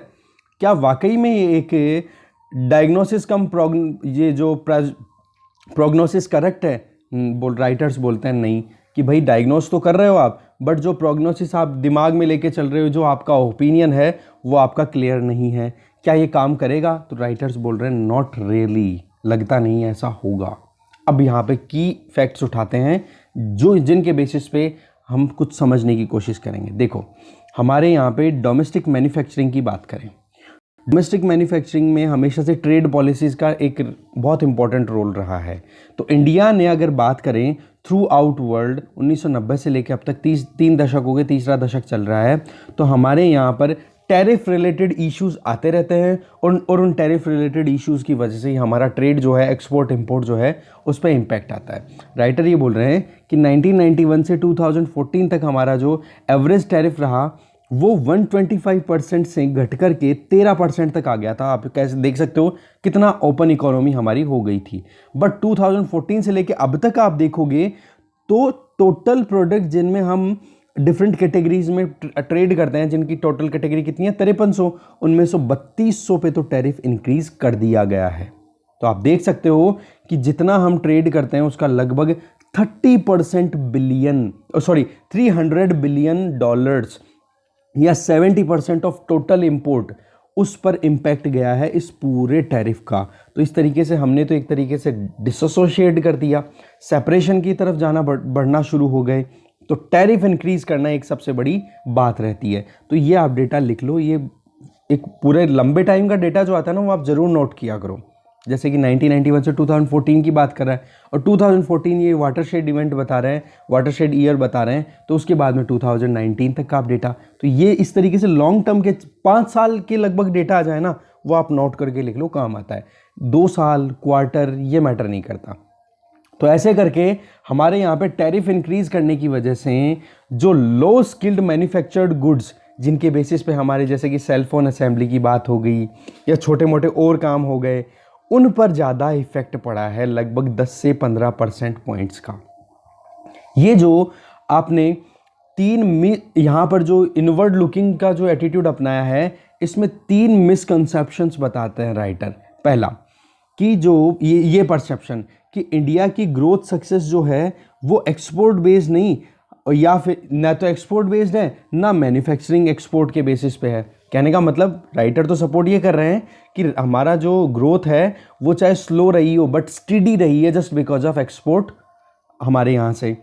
क्या वाकई में ये एक डायग्नोसिस कम ये जो प्रोग्नोसिस करेक्ट है? राइटर्स बोलते हैं नहीं, कि भाई डायग्नोस तो कर रहे हो आप, बट जो प्रोग्नोसिस आप दिमाग में लेके चल रहे हो, जो आपका ओपिनियन है वो आपका क्लियर नहीं है। क्या ये काम करेगा? तो राइटर्स बोल रहे हैं नॉट रियली, लगता नहीं ऐसा होगा। अब यहाँ पे की फैक्ट्स उठाते हैं जो जिनके बेसिस पे हम कुछ समझने की कोशिश करेंगे। देखो हमारे यहाँ पे डोमेस्टिक मैन्युफैक्चरिंग की बात करें, डोमेस्टिक मैन्युफैक्चरिंग में हमेशा से ट्रेड पॉलिसीज़ का एक बहुत इंपॉर्टेंट रोल रहा है। तो इंडिया ने अगर बात करें थ्रू आउट वर्ल्ड 1990 से लेकर अब तक 3 दशक हो गए, तीसरा दशक चल रहा है, तो हमारे यहाँ पर टैरिफ रिलेटेड इश्यूज आते रहते हैं और उन टैरिफ रिलेटेड इश्यूज की वजह से ही हमारा ट्रेड जो है, एक्सपोर्ट इंपोर्ट जो है, उस पर इम्पैक्ट आता है। राइटर ये बोल रहे हैं कि 1991 से 2014 तक हमारा जो एवरेज टैरिफ रहा वो 125% से घट करके 13% तक आ गया था। आप कैसे देख सकते हो कितना ओपन इकोनॉमी हमारी हो गई थी। बट 2014 से लेके अब तक आप देखोगे तो टोटल प्रोडक्ट जिनमें हम डिफरेंट कैटेगरीज में ट्रेड करते हैं, जिनकी टोटल कैटेगरी कितनी है 5300, उनमें से 3200 पे तो टैरिफ इंक्रीज कर दिया गया है। तो आप देख सकते हो कि जितना हम ट्रेड करते हैं उसका लगभग 300 बिलियन डॉलर्स या 70% ऑफ टोटल इंपोर्ट उस पर इम्पैक्ट गया है इस पूरे टैरिफ का। तो इस तरीके से हमने तो एक तरीके से डिसोसिएट कर दिया, सेपरेशन की तरफ जाना बढ़ना शुरू हो गए। तो टैरिफ इंक्रीज करना एक सबसे बड़ी बात रहती है। तो ये आप डेटा लिख लो, ये एक पूरे लंबे टाइम का डेटा जो आता है ना वो आप ज़रूर नोट किया करो। जैसे कि 1991 से 2014 की बात कर रहा है और 2014 ये वाटरशेड इवेंट बता रहे हैं, वाटरशेड ईयर बता रहे हैं, तो उसके बाद में 2019 तक का आप डेटा, तो ये इस तरीके से लॉन्ग टर्म के 5 साल के लगभग डेटा आ जाए ना, वो आप नोट करके लिख लो, काम आता है। 2 साल, क्वार्टर, ये मैटर नहीं करता। तो ऐसे करके हमारे यहाँ पे टैरिफ इंक्रीज करने की वजह से जो लो स्किल्ड मैन्युफैक्चर्ड गुड्स, जिनके बेसिस पे हमारे जैसे कि सेलफोन असेंबली की बात हो गई या छोटे मोटे और काम हो गए, उन पर ज़्यादा इफेक्ट पड़ा है, लगभग 10 से 15% पॉइंट्स का। ये जो आपने यहाँ पर जो इनवर्ड लुकिंग का जो एटीट्यूड अपनाया है, इसमें 3 मिसकंसेप्शंस बताते हैं राइटर। पहला कि जो ये परसेप्शन कि इंडिया की ग्रोथ सक्सेस जो है वो एक्सपोर्ट बेस्ड नहीं, या फिर ना तो एक्सपोर्ट बेस्ड है ना मैन्युफैक्चरिंग एक्सपोर्ट के बेसिस पे है। कहने का मतलब राइटर तो सपोर्ट ये कर रहे हैं कि हमारा जो ग्रोथ है वो चाहे स्लो रही हो बट स्टीडी रही है जस्ट बिकॉज ऑफ एक्सपोर्ट हमारे यहाँ से।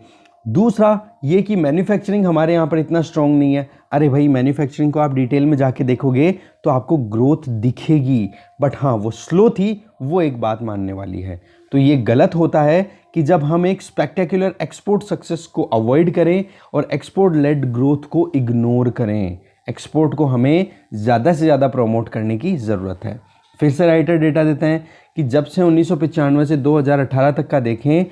दूसरा ये कि मैन्युफैक्चरिंग हमारे यहाँ पर इतना स्ट्रॉन्ग नहीं है। अरे भाई मैन्युफैक्चरिंग को आप डिटेल में जाके देखोगे तो आपको ग्रोथ दिखेगी, बट हाँ वो स्लो थी, वो एक बात मानने वाली है। तो ये गलत होता है कि जब हम एक स्पेक्टेकुलर एक्सपोर्ट सक्सेस को अवॉइड करें और एक्सपोर्ट लेड ग्रोथ को इग्नोर करें। एक्सपोर्ट को हमें ज़्यादा से ज़्यादा प्रमोट करने की ज़रूरत है। फिर से राइटर डेटा देते हैं कि जब से 1995 से 2018 तक का देखें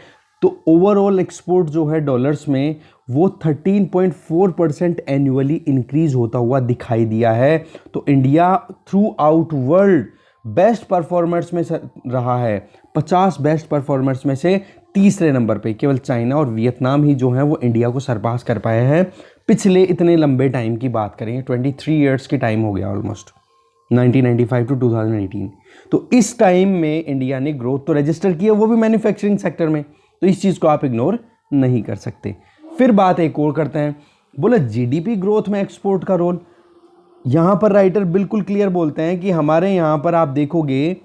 तो ओवरऑल एक्सपोर्ट जो है डॉलर्स में वो 13.4% एनुअली इंक्रीज होता हुआ दिखाई दिया है। तो India through out world best performers में रहा है। 50 बेस्ट परफॉर्मर्स में से तीसरे नंबर पे केवल चाइना और वियतनाम ही जो है वो इंडिया को सरपास कर पाए हैं। पिछले इतने लंबे टाइम की बात करें, 23 ईयर्स की टाइम हो गया ऑलमोस्ट, 1995 टू 2018। तो इस टाइम में इंडिया ने ग्रोथ तो रजिस्टर की है, वो भी मैन्युफैक्चरिंग सेक्टर में। तो इस चीज़ को आप इग्नोर नहीं कर सकते। फिर बात एक और करते हैं, बोला जीडीपी ग्रोथ में एक्सपोर्ट का रोल। यहाँ पर राइटर बिल्कुल क्लियर बोलते हैं कि हमारे यहाँ पर आप देखोगे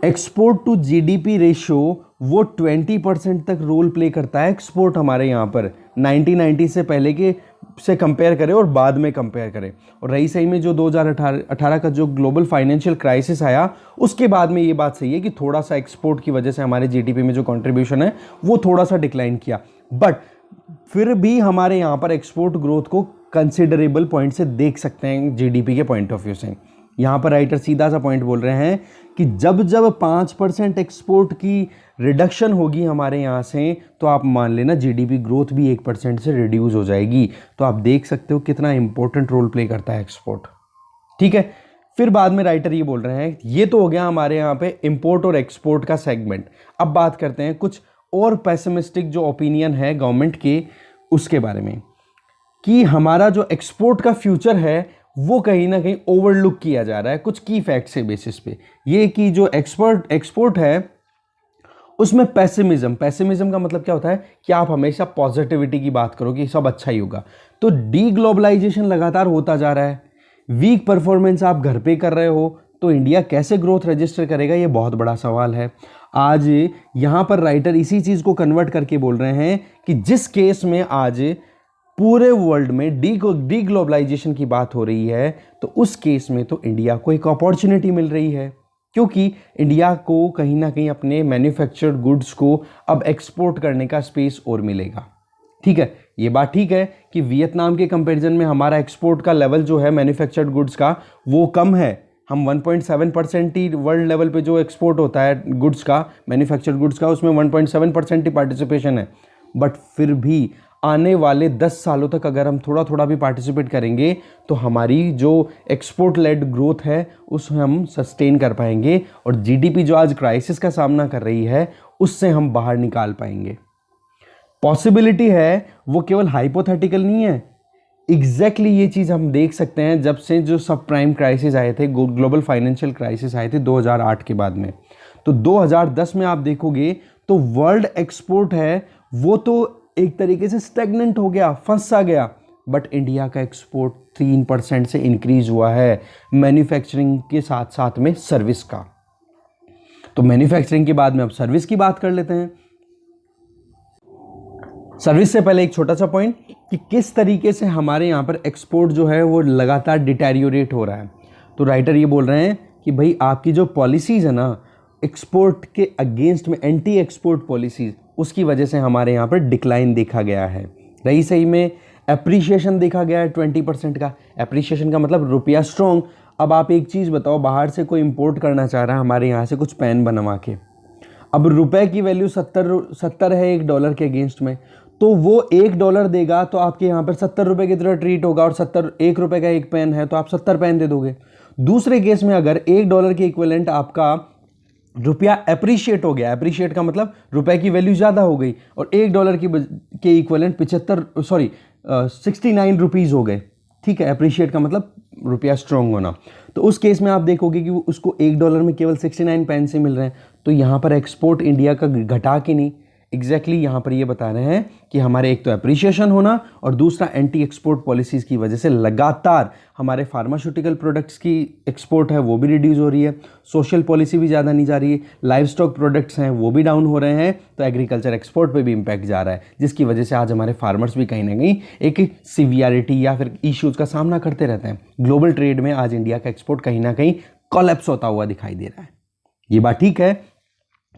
एक्सपोर्ट टू जीडीपी रेशियो वो 20% तक रोल प्ले करता है एक्सपोर्ट हमारे यहाँ पर 1990 से पहले के से कंपेयर करें और बाद में कंपेयर करें। और रही सही में जो 2018 का जो ग्लोबल फाइनेंशियल क्राइसिस आया उसके बाद में ये बात सही है कि थोड़ा सा एक्सपोर्ट की वजह से हमारे जीडीपी में जो कंट्रीब्यूशन है वो थोड़ा सा डिक्लाइन किया, बट फिर भी हमारे यहाँ पर एक्सपोर्ट ग्रोथ को कंसिडरेबल पॉइंट से देख सकते हैं जीडीपी के पॉइंट ऑफ व्यू से। यहाँ पर राइटर सीधा सा पॉइंट बोल रहे हैं कि जब जब 5% एक्सपोर्ट की रिडक्शन होगी हमारे यहाँ से तो आप मान लेना जीडीपी ग्रोथ भी 1% से रिड्यूस हो जाएगी। तो आप देख सकते हो कितना इंपॉर्टेंट रोल प्ले करता है एक्सपोर्ट। ठीक है, फिर बाद में राइटर ये बोल रहे हैं ये तो हो गया हमारे यहाँ पे इंपोर्ट और एक्सपोर्ट का सेगमेंट। अब बात करते हैं कुछ और पेसिमिस्टिक जो ओपिनियन है गवर्नमेंट के उसके बारे में, कि हमारा जो एक्सपोर्ट का फ्यूचर है वो कहीं ना कहीं ओवरलुक किया जा रहा है कुछ की फैक्ट्स के बेसिस पे। ये कि जो एक्सपोर्ट है उसमें पेसिमिज्म का मतलब क्या होता है कि आप हमेशा पॉजिटिविटी की बात करो कि सब अच्छा ही होगा। तो डी ग्लोबलाइजेशन लगातार होता जा रहा है, वीक परफॉर्मेंस आप घर पे कर रहे हो, तो इंडिया कैसे ग्रोथ रजिस्टर करेगा, ये बहुत बड़ा सवाल है। आज यहाँ पर राइटर इसी चीज़ को कन्वर्ट करके बोल रहे हैं कि जिस केस में आज पूरे वर्ल्ड में डी ग्लोबलाइजेशन की बात हो रही है तो उस केस में तो इंडिया को एक अपॉर्चुनिटी मिल रही है, क्योंकि इंडिया को कहीं ना कहीं अपने मैन्युफैक्चर्ड गुड्स को अब एक्सपोर्ट करने का स्पेस और मिलेगा। ठीक है, ये बात ठीक है कि वियतनाम के कंपैरिजन में हमारा एक्सपोर्ट का लेवल जो है मैन्युफैक्चर्ड गुड्स का वो कम है। हम 1.7% ही वर्ल्ड लेवल पे जो एक्सपोर्ट होता है गुड्स का, मैन्युफैक्चर्ड गुड्स का, उसमें 1.7% ही पार्टिसिपेशन है। बट फिर भी आने वाले 10 सालों तक अगर हम थोड़ा थोड़ा भी पार्टिसिपेट करेंगे तो हमारी जो एक्सपोर्ट लेड ग्रोथ है उसे हम सस्टेन कर पाएंगे और जीडीपी जो आज क्राइसिस का सामना कर रही है उससे हम बाहर निकाल पाएंगे। पॉसिबिलिटी है, वो केवल हाइपोथेटिकल नहीं है। एग्जैक्टली ये चीज़ हम देख सकते हैं जब से जो सब प्राइम क्राइसिस आए थे, ग्लोबल फाइनेंशियल क्राइसिस आए थे 2008 के बाद में। तो 2010 में आप देखोगे तो वर्ल्ड एक्सपोर्ट है वो तो एक तरीके से स्टैग्नेंट हो गया, फंस सा गया, बट इंडिया का एक्सपोर्ट 3% से इंक्रीज हुआ है मैन्युफैक्चरिंग के साथ साथ में सर्विस का। तो मैन्युफैक्चरिंग के बाद में अब सर्विस की बात कर लेते हैं। सर्विस से पहले एक छोटा सा पॉइंट कि किस तरीके से हमारे यहाँ पर एक्सपोर्ट जो है वो लगातार डिटेरियोरेट हो रहा है। तो राइटर ये बोल रहे हैं कि भाई आपकी जो पॉलिसीज़ है ना एक्सपोर्ट के अगेंस्ट में, एंटी एक्सपोर्ट पॉलिसीज़, उसकी वजह से हमारे यहाँ पर डिक्लाइन देखा गया है। रही सही में एप्रीशिएशन देखा गया है 20% का। एप्रीशिएशन का मतलब रुपया स्ट्रॉन्ग। अब आप एक चीज़ बताओ, बाहर से कोई इंपोर्ट करना चाह रहा है हमारे यहाँ से कुछ पेन बनवा के, अब रुपए की वैल्यू 70 है $1 के अगेंस्ट में, तो वो $1 देगा तो आपके यहाँ पर 70 रुपये की तरह ट्रीट होगा, और 1 रुपये का एक पेन है तो आप 70 पेन दे दोगे। दूसरे केस में अगर $1 के इक्विवेलेंट आपका रुपया एप्रीशिएट हो गया, एप्रीशिएट का मतलब रुपए की वैल्यू ज़्यादा हो गई, और $1 के इक्विवेलेंट 69 रुपीज़ हो गए। ठीक है, एप्रीशिएट का मतलब रुपया स्ट्रॉन्ग होना। तो उस केस में आप देखोगे कि उसको $1 में केवल 69 पेन से मिल रहे हैं। तो यहाँ पर एक्सपोर्ट इंडिया का घटा के नहीं, एग्जैक्टली यहाँ पर ये बता रहे हैं कि हमारे एक तो एप्रिशिएशन होना और दूसरा एंटी एक्सपोर्ट पॉलिसीज़ की वजह से लगातार हमारे फार्मास्यूटिकल प्रोडक्ट्स की एक्सपोर्ट है वो भी रिड्यूस हो रही है, सोशल पॉलिसी भी ज़्यादा नहीं जा रही है, लाइव स्टॉक प्रोडक्ट्स हैं वो भी डाउन हो रहे हैं, तो एग्रीकल्चर एक्सपोर्ट पे भी इम्पैक्ट जा रहा है, जिसकी वजह से आज हमारे फार्मर्स भी कहीं ना कहीं एक सीवियरिटी या फिर इश्यूज़ का सामना करते रहते हैं। ग्लोबल ट्रेड में आज इंडिया का एक्सपोर्ट कहीं ना कहीं कोलैप्स होता हुआ दिखाई दे रहा है। ये बात ठीक है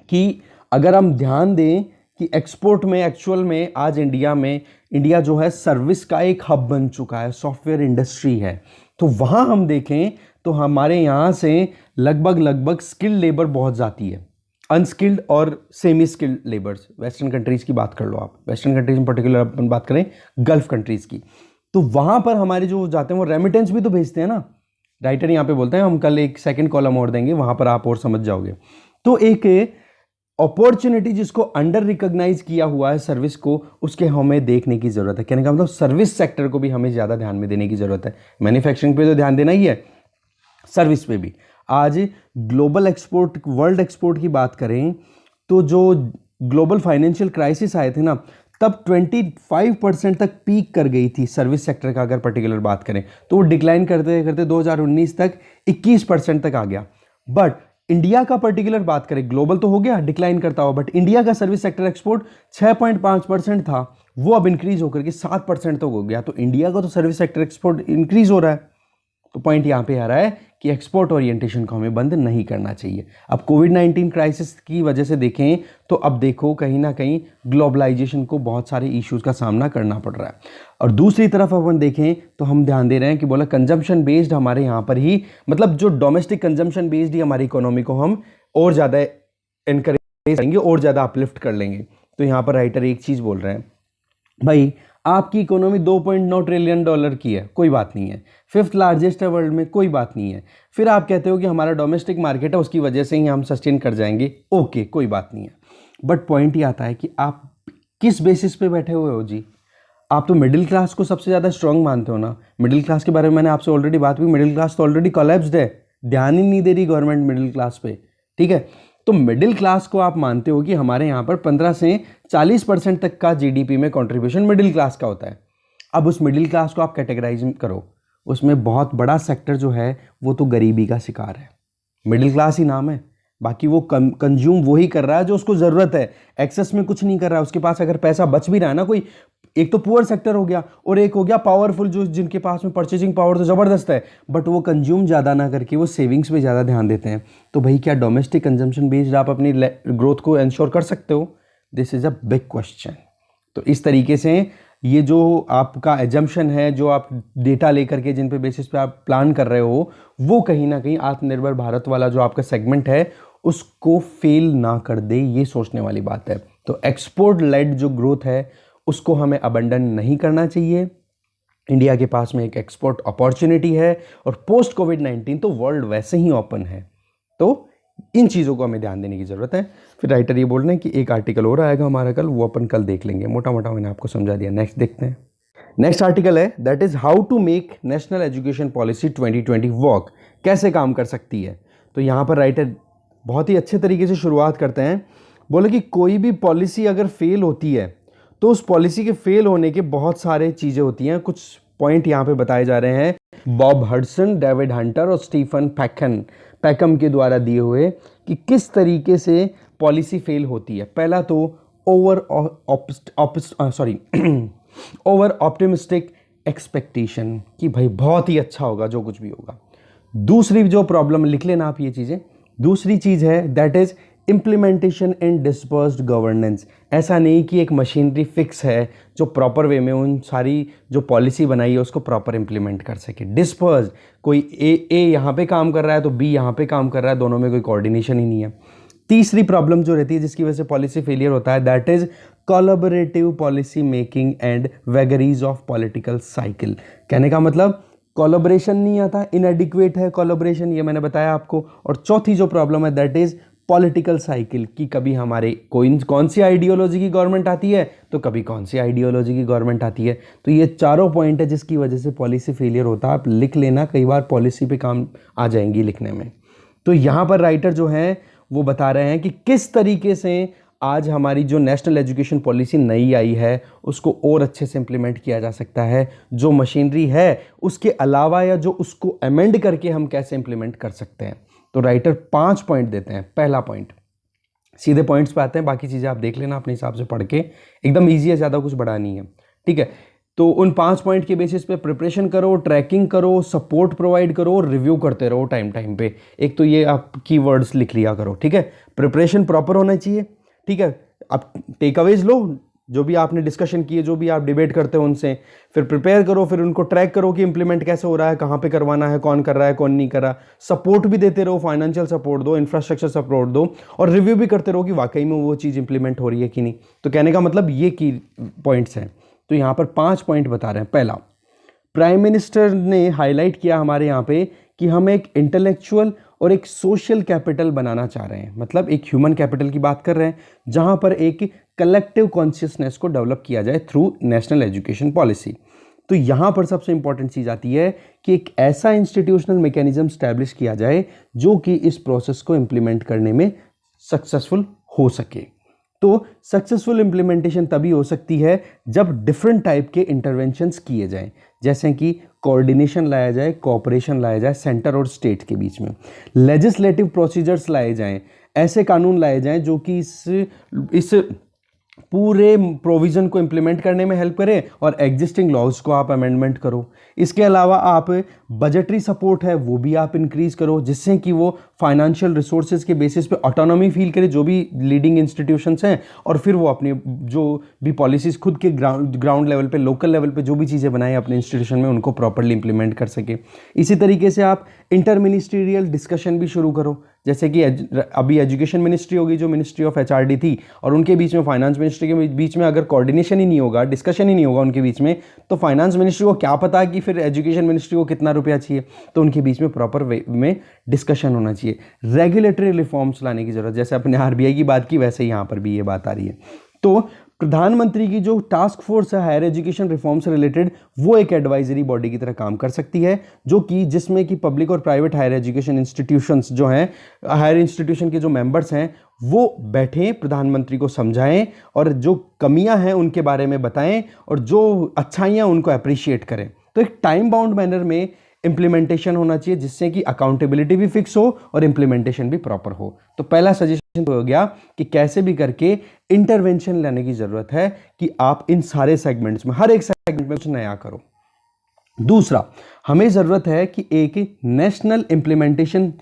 कि अगर हम ध्यान दें कि एक्सपोर्ट में एक्चुअल में आज इंडिया जो है सर्विस का एक हब बन चुका है, सॉफ्टवेयर इंडस्ट्री है। तो वहाँ हम देखें तो हमारे यहाँ से लगभग स्किल्ड लेबर बहुत जाती है, अनस्किल्ड और semi skilled labours. Western countries की बात कर लो आप, वेस्टर्न कंट्रीज में पर्टिकुलर अपन बात करें गल्फ कंट्रीज़ की, तो वहाँ पर हमारे जो जाते हैं वो रेमिटेंस भी तो भेजते हैं ना। राइटर यहाँ पे बोलते हैं, हम कल एक सेकंड कॉलम और देंगे, वहाँ पर आप और समझ जाओगे। तो एक अपॉर्चुनिटी जिसको अंडर रिकॉग्नाइज किया हुआ है सर्विस को, उसके हमें देखने की ज़रूरत है। कहने का मतलब सर्विस सेक्टर को भी हमें ज़्यादा ध्यान में देने की ज़रूरत है। मैन्युफैक्चरिंग पे तो ध्यान देना ही है, सर्विस पे भी। आज ग्लोबल एक्सपोर्ट, वर्ल्ड एक्सपोर्ट की बात करें तो जो ग्लोबल फाइनेंशियल क्राइसिस आए थे ना, तब 25% तक पीक कर गई थी सर्विस सेक्टर का। अगर पर्टिकुलर बात करें तो वो डिक्लाइन करते करते 2019 तक 21% तक आ गया। बट इंडिया का पर्टिकुलर बात करें, ग्लोबल तो हो गया डिक्लाइन करता हुआ, बट इंडिया का सर्विस सेक्टर एक्सपोर्ट 6.5% था, वो अब इंक्रीज होकर के 7% तक हो गया। तो इंडिया का तो सर्विस सेक्टर एक्सपोर्ट इंक्रीज हो रहा है। तो पॉइंट यहाँ पे आ रहा है कि एक्सपोर्ट ओरिएंटेशन को हमें बंद नहीं करना चाहिए। अब कोविड-19 क्राइसिस की वजह से देखें तो अब देखो कहीं ना कहीं ग्लोबलाइजेशन को बहुत सारे इश्यूज का सामना करना पड़ रहा है। और दूसरी तरफ अपन देखें तो हम ध्यान दे रहे हैं कि बोला कंजम्पशन बेस्ड हमारे यहाँ पर ही, मतलब जो डोमेस्टिक कंजम्पशन बेस्ड ही हमारी इकोनॉमी को हम और ज़्यादा एनकरेज करेंगे और ज़्यादा अपलिफ्ट कर लेंगे। तो यहाँ पर राइटर एक चीज़ बोल रहे हैं, भाई आपकी इकोनॉमी 2.9 ट्रिलियन डॉलर की है, कोई बात नहीं है, 5th लार्जेस्ट है वर्ल्ड में, कोई बात नहीं है। फिर आप कहते हो कि हमारा डोमेस्टिक मार्केट है, उसकी वजह से ही हम सस्टेन कर जाएंगे, ओके कोई बात नहीं है। बट पॉइंट ये आता है कि आप किस बेसिस पे बैठे हुए हो जी। आप तो मिडिल क्लास को सबसे ज़्यादा स्ट्रांग मानते हो ना। मिडिल क्लास के बारे में मैंने आपसे ऑलरेडी बात की, मिडिल क्लास तो ऑलरेडी कोलैप्स्ड है, ध्यान ही नहीं दे रही गवर्नमेंट मिडिल क्लास पे, ठीक है। तो मिडिल क्लास को आप मानते हो कि हमारे यहाँ पर 15 से 40% तक का जीडीपी में कंट्रीब्यूशन मिडिल क्लास का होता है। अब उस मिडिल क्लास को आप कैटेगराइज करो, उसमें बहुत बड़ा सेक्टर जो है वो तो गरीबी का शिकार है। मिडिल क्लास ही नाम है, बाकी वो कंज्यूम वही कर रहा है जो उसको ज़रूरत है, एक्सेस में कुछ नहीं कर रहा है। उसके पास अगर पैसा बच भी रहा है ना, कोई एक तो पुअर सेक्टर हो गया और एक हो गया पावरफुल, जो जिनके पास में परचेजिंग पावर तो ज़बरदस्त है, बट वो कंज्यूम ज़्यादा ना करके वो सेविंग्स पे ज़्यादा ध्यान देते हैं। तो भाई क्या डोमेस्टिक कंजम्पशन बेस्ड आप अपनी ग्रोथ को इंश्योर कर सकते हो? This is a big question. तो इस तरीके से ये जो आपका एजम्पशन है, जो आप डेटा लेकर के जिन पे बेसिस पे आप प्लान कर रहे हो, वो कहीं ना कहीं आत्मनिर्भर भारत वाला जो आपका सेगमेंट है उसको फेल ना कर दे, ये सोचने वाली बात है। तो एक्सपोर्ट लेड जो ग्रोथ है उसको हमें अबंडन नहीं करना चाहिए। इंडिया के पास में एक एक्सपोर्ट अपॉर्चुनिटी है और पोस्ट कोविड-19 तो वर्ल्ड वैसे ही ओपन है, तो इन चीज़ों को हमें ध्यान देने की ज़रूरत है। फिर राइटर ये बोल रहे हैं कि एक आर्टिकल और आएगा हमारा कल, वो अपन कल देख लेंगे, मोटा मोटा मैंने आपको समझा दिया। नेक्स्ट देखते हैं। नेक्स्ट आर्टिकल है that is how to make national education policy 2020 work, कैसे काम कर सकती है। तो यहाँ पर राइटर बहुत ही अच्छे तरीके से शुरुआत करते हैं, बोले कि कोई भी पॉलिसी अगर फेल होती है तो उस पॉलिसी के फेल होने के बहुत सारे चीज़ें होती हैं। कुछ पॉइंट यहाँ पे बताए जा रहे हैं बॉब हडसन, डेविड हंटर और स्टीफन पैकम के द्वारा दिए हुए कि किस तरीके से पॉलिसी फेल होती है। पहला तो ओवर ऑप्टिमिस्टिक एक्सपेक्टेशन कि भाई बहुत ही अच्छा होगा जो कुछ भी होगा। दूसरी जो प्रॉब्लम, लिख लेना आप ये चीज़ें, दूसरी चीज़ है that is implementation in dispersed governance. ऐसा नहीं कि एक मशीनरी फिक्स है जो प्रॉपर वे में उन सारी जो पॉलिसी बनाई है उसको प्रॉपर इम्प्लीमेंट कर सके। डिस्पर्स्ड, कोई ए यहाँ पे काम कर रहा है तो बी यहाँ पे काम कर रहा है, दोनों में कोई कोऑर्डिनेशन ही नहीं है। तीसरी प्रॉब्लम जो रहती है जिसकी वजह से पॉलिसी फेलियर होता है that is collaborative policy making and vagaries of political cycle. कहने का मतलब कोलैबोरेशन नहीं आता, इनएडिक्वेट है कोलैबोरेशन, ये मैंने बताया आपको। और चौथी जो प्रॉब्लम है दैट इज पॉलिटिकल साइकिल कि कभी हमारे कौन सी आइडियोलॉजी की गवर्नमेंट आती है तो कभी कौन सी आइडियोलॉजी की गवर्नमेंट आती है। तो ये चारों पॉइंट है जिसकी वजह से पॉलिसी फेलियर होता है। आप लिख लेना, कई बार पॉलिसी पे काम आ जाएंगी लिखने में। तो यहाँ पर राइटर जो हैं वो बता रहे हैं कि किस तरीके से आज हमारी जो नेशनल एजुकेशन पॉलिसी नई आई है उसको और अच्छे से इम्प्लीमेंट किया जा सकता है। जो मशीनरी है उसके अलावा या जो उसको अमेंड करके हम कैसे इम्प्लीमेंट कर सकते हैं। तो राइटर 5 पॉइंट देते हैं। पहला पॉइंट, सीधे पॉइंट्स पे आते हैं, बाकी चीज़ें आप देख लेना अपने हिसाब से पढ़ के, एकदम ईजी है, ज़्यादा कुछ बड़ा नहीं है, ठीक है। तो उन 5 पॉइंट के बेसिस पे प्रिपरेशन करो, ट्रैकिंग करो, सपोर्ट प्रोवाइड करो और रिव्यू करते रहो टाइम टाइम पे। एक तो ये आप कीवर्ड्स लिख लिया करो, ठीक है। प्रिपरेशन प्रॉपर होना चाहिए, ठीक है। आप टेक अवेज लो, जो भी आपने डिस्कशन किए, जो भी आप डिबेट करते हो उनसे, फिर प्रिपेयर करो, फिर उनको ट्रैक करो कि इंप्लीमेंट कैसे हो रहा है, कहाँ पे करवाना है, कौन कर रहा है, कौन नहीं कर रहा। सपोर्ट भी देते रहो, फाइनेंशियल सपोर्ट दो, इंफ्रास्ट्रक्चर सपोर्ट दो और रिव्यू भी करते रहो कि वाकई में वो चीज़ इंप्लीमेंट हो रही है कि नहीं। तो कहने का मतलब ये की पॉइंट्स हैं। तो यहाँ पर 5 पॉइंट बता रहे हैं। पहला, प्राइम मिनिस्टर ने हाईलाइट किया हमारे यहाँ पे कि हम एक इंटेलेक्चुअल और एक सोशल कैपिटल बनाना चाह रहे हैं, मतलब एक ह्यूमन कैपिटल की बात कर रहे हैं जहां पर एक कलेक्टिव कॉन्शियसनेस को डेवलप किया जाए थ्रू नेशनल एजुकेशन पॉलिसी। तो यहां पर सबसे इंपॉर्टेंट चीज आती है कि एक ऐसा इंस्टीट्यूशनल मैकेनिज्म स्टैब्लिश किया जाए जो कि इस प्रोसेस को इंप्लीमेंट करने में सक्सेसफुल हो सके। तो सक्सेसफुल इम्प्लीमेंटेशन तभी हो सकती है जब डिफरेंट टाइप के इंटरवेंशंस किए जाएं, जैसे कि कोऑर्डिनेशन लाया जाए, कोऑपरेशन लाया जाए सेंटर और स्टेट के बीच में, लेजिस्लेटिव प्रोसीजर्स लाए जाएं, ऐसे कानून लाए जाएं जो कि इस पूरे प्रोविज़न को इम्प्लीमेंट करने में हेल्प करें और एग्जिस्टिंग लॉज को आप अमेंडमेंट करो। इसके अलावा आप बजटरी सपोर्ट है वो भी आप इंक्रीज़ करो, जिससे कि वो फाइनेंशियल रिसोर्सेज के बेसिस पे ऑटोनॉमी फील करे जो भी लीडिंग इंस्टीट्यूशंस हैं, और फिर वो अपनी जो भी पॉलिसीज़ खुद के ग्राउंड लेवल पे, लोकल लेवल पे जो भी चीज़ें बनाए अपने इंस्टीट्यूशन में उनको प्रॉपरली इंप्लीमेंट कर सके। इसी तरीके से आप इंटर मिनिस्ट्रियल डिस्कशन भी शुरू करो, जैसे कि अभी एजुकेशन मिनिस्ट्री होगी जो मिनिस्ट्री ऑफ एचआरडी थी, और उनके बीच में फाइनेंस मिनिस्ट्री के बीच में अगर कोऑर्डिनेशन ही नहीं होगा, डिस्कशन ही नहीं होगा उनके बीच में, तो फाइनेंस मिनिस्ट्री को क्या पता कि फिर एजुकेशन मिनिस्ट्री को कितना रुपया चाहिए। तो उनके बीच में प्रॉपर वे में डिस्कशन होना चाहिए। रेगुलेटरी रिफॉर्म्स लाने की जरूरत, जैसे अपने आरबीआई की बात की वैसे यहाँ पर भी ये बात आ रही है। तो प्रधानमंत्री की जो टास्क फोर्स है हायर एजुकेशन रिफॉर्म से रिलेटेड, वो एक एडवाइजरी बॉडी की तरह काम कर सकती है, जो कि जिसमें कि पब्लिक और प्राइवेट हायर एजुकेशन इंस्टीट्यूशंस जो हैं, हायर इंस्टीट्यूशन के जो मेंबर्स हैं, वो बैठें, प्रधानमंत्री को समझाएं और जो कमियां हैं उनके बारे में बताएं और जो अच्छाइयां उनको अप्रिशिएट करें। तो एक टाइम बाउंड मैनर में इंप्लीमेंटेशन होना चाहिए, जिससे कि अकाउंटेबिलिटी भी फिक्स हो और इंप्लीमेंटेशन भी प्रॉपर हो। तो पहला सजेशन तो हो गया कि कैसे भी करके इंटरवेंशन लेने की जरूरत है कि आप इन सारे सेगमेंट्स में, हर एक सेगमेंट में कुछ नया करो। दूसरा, हमें जरूरत है कि एक नेशनल इंप्लीमेंटेशन,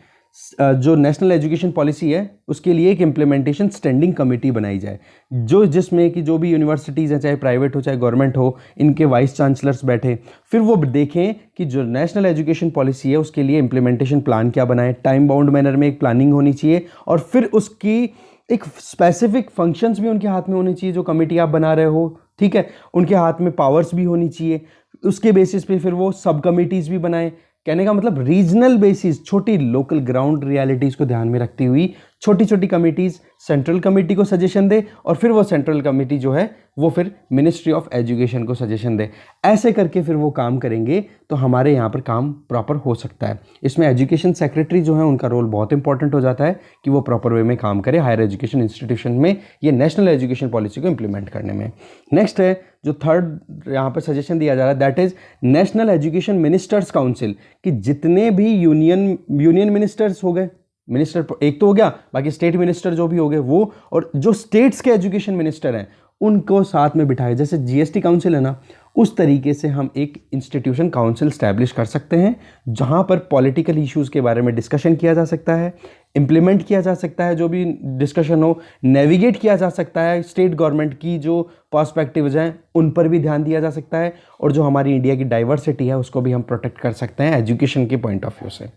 जो नेशनल एजुकेशन पॉलिसी है उसके लिए एक इम्प्लीमेंटेशन स्टैंडिंग कमेटी बनाई जाए, जो जिसमें कि जो भी यूनिवर्सिटीज़ हैं, चाहे प्राइवेट हो चाहे गवर्नमेंट हो, इनके वाइस चांसलर्स बैठे, फिर वो देखें कि जो नेशनल एजुकेशन पॉलिसी है उसके लिए इम्प्लीमेंटेशन प्लान क्या बनाए, टाइम बाउंड मैनर में एक प्लानिंग होनी चाहिए, और फिर उसकी एक स्पेसिफिक फंक्शंस भी उनके हाथ में होनी चाहिए। जो कमेटी आप बना रहे हो, ठीक है, उनके हाथ में पावर्स भी होनी चाहिए। उसके बेसिस पे फिर वो सब कमिटीज़ भी बनाएं। कहने का मतलब रीजनल बेसिस, छोटी लोकल ग्राउंड रियलिटीज़ को ध्यान में रखती हुई छोटी छोटी कमिटीज़ सेंट्रल कमेटी को सजेशन दे, और फिर वो सेंट्रल कमेटी जो है वो फिर मिनिस्ट्री ऑफ एजुकेशन को सजेशन दे। ऐसे करके फिर वो काम करेंगे तो हमारे यहाँ पर काम प्रॉपर हो सकता है। इसमें एजुकेशन सेक्रेटरी जो है उनका रोल बहुत इंपॉर्टेंट हो जाता है कि वो प्रॉपर वे में काम करे हायर एजुकेशन इंस्टीट्यूशन में, ये नेशनल एजुकेशन पॉलिसी को इंप्लीमेंट करने में। नेक्स्ट है जो थर्ड यहाँ पर सजेशन दिया जा रहा है, that is national education ministers council, कि जितने भी यूनियन मिनिस्टर्स हो गए, मिनिस्टर एक तो हो गया, बाकी स्टेट मिनिस्टर जो भी हो गए वो, और जो स्टेट्स के एजुकेशन मिनिस्टर हैं उनको साथ में बिठाए, जैसे जीएसटी काउंसिल है ना, उस तरीके से हम एक इंस्टीट्यूशन काउंसिल स्टैब्लिश कर सकते हैं, जहां पर पॉलिटिकल इश्यूज़ के बारे में डिस्कशन किया जा सकता है, इम्प्लीमेंट किया जा सकता है, जो भी डिस्कशन हो नेविगेट किया जा सकता है, स्टेट गवर्नमेंट की जो पर्सपेक्टिव्स हैं उन पर भी ध्यान दिया जा सकता है, और जो हमारी इंडिया की डाइवर्सिटी है उसको भी हम प्रोटेक्ट कर सकते हैं एजुकेशन के पॉइंट ऑफ व्यू से।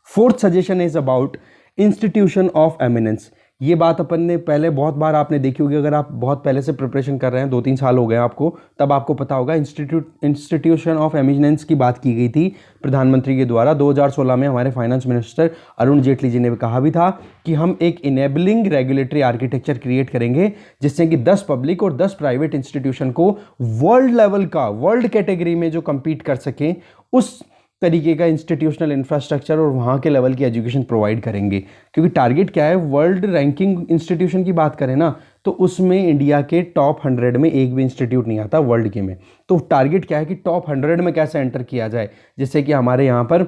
Fourth suggestion is about institution of eminence. ये बात अपन ने पहले बहुत बार आपने देखी होगी, अगर आप बहुत पहले से प्रिपरेशन कर रहे हैं, 2-3 साल हो गए आपको, तब आपको पता होगा इंस्टीट्यूशन ऑफ एमिनेंस की बात की गई थी प्रधानमंत्री के द्वारा। 2016 में हमारे फाइनेंस मिनिस्टर अरुण जेटली जी ने कहा भी था कि हम एक इनेबलिंग रेगुलेटरी आर्किटेक्चर क्रिएट करेंगे, जिससे कि 10 पब्लिक और 10 प्राइवेट इंस्टीट्यूशन को वर्ल्ड लेवल का, वर्ल्ड कैटेगरी में जो compete कर सकें उस तरीके का इंस्टीट्यूशनल इंफ्रास्ट्रक्चर और वहाँ के लेवल की एजुकेशन प्रोवाइड करेंगे। क्योंकि टारगेट क्या है, वर्ल्ड रैंकिंग इंस्टीट्यूशन की बात करें ना, तो उसमें इंडिया के टॉप 100 में एक भी इंस्टीट्यूट नहीं आता वर्ल्ड के में। तो टारगेट क्या है कि टॉप 100 में कैसे एंटर किया जाए, जिससे कि हमारे यहाँ पर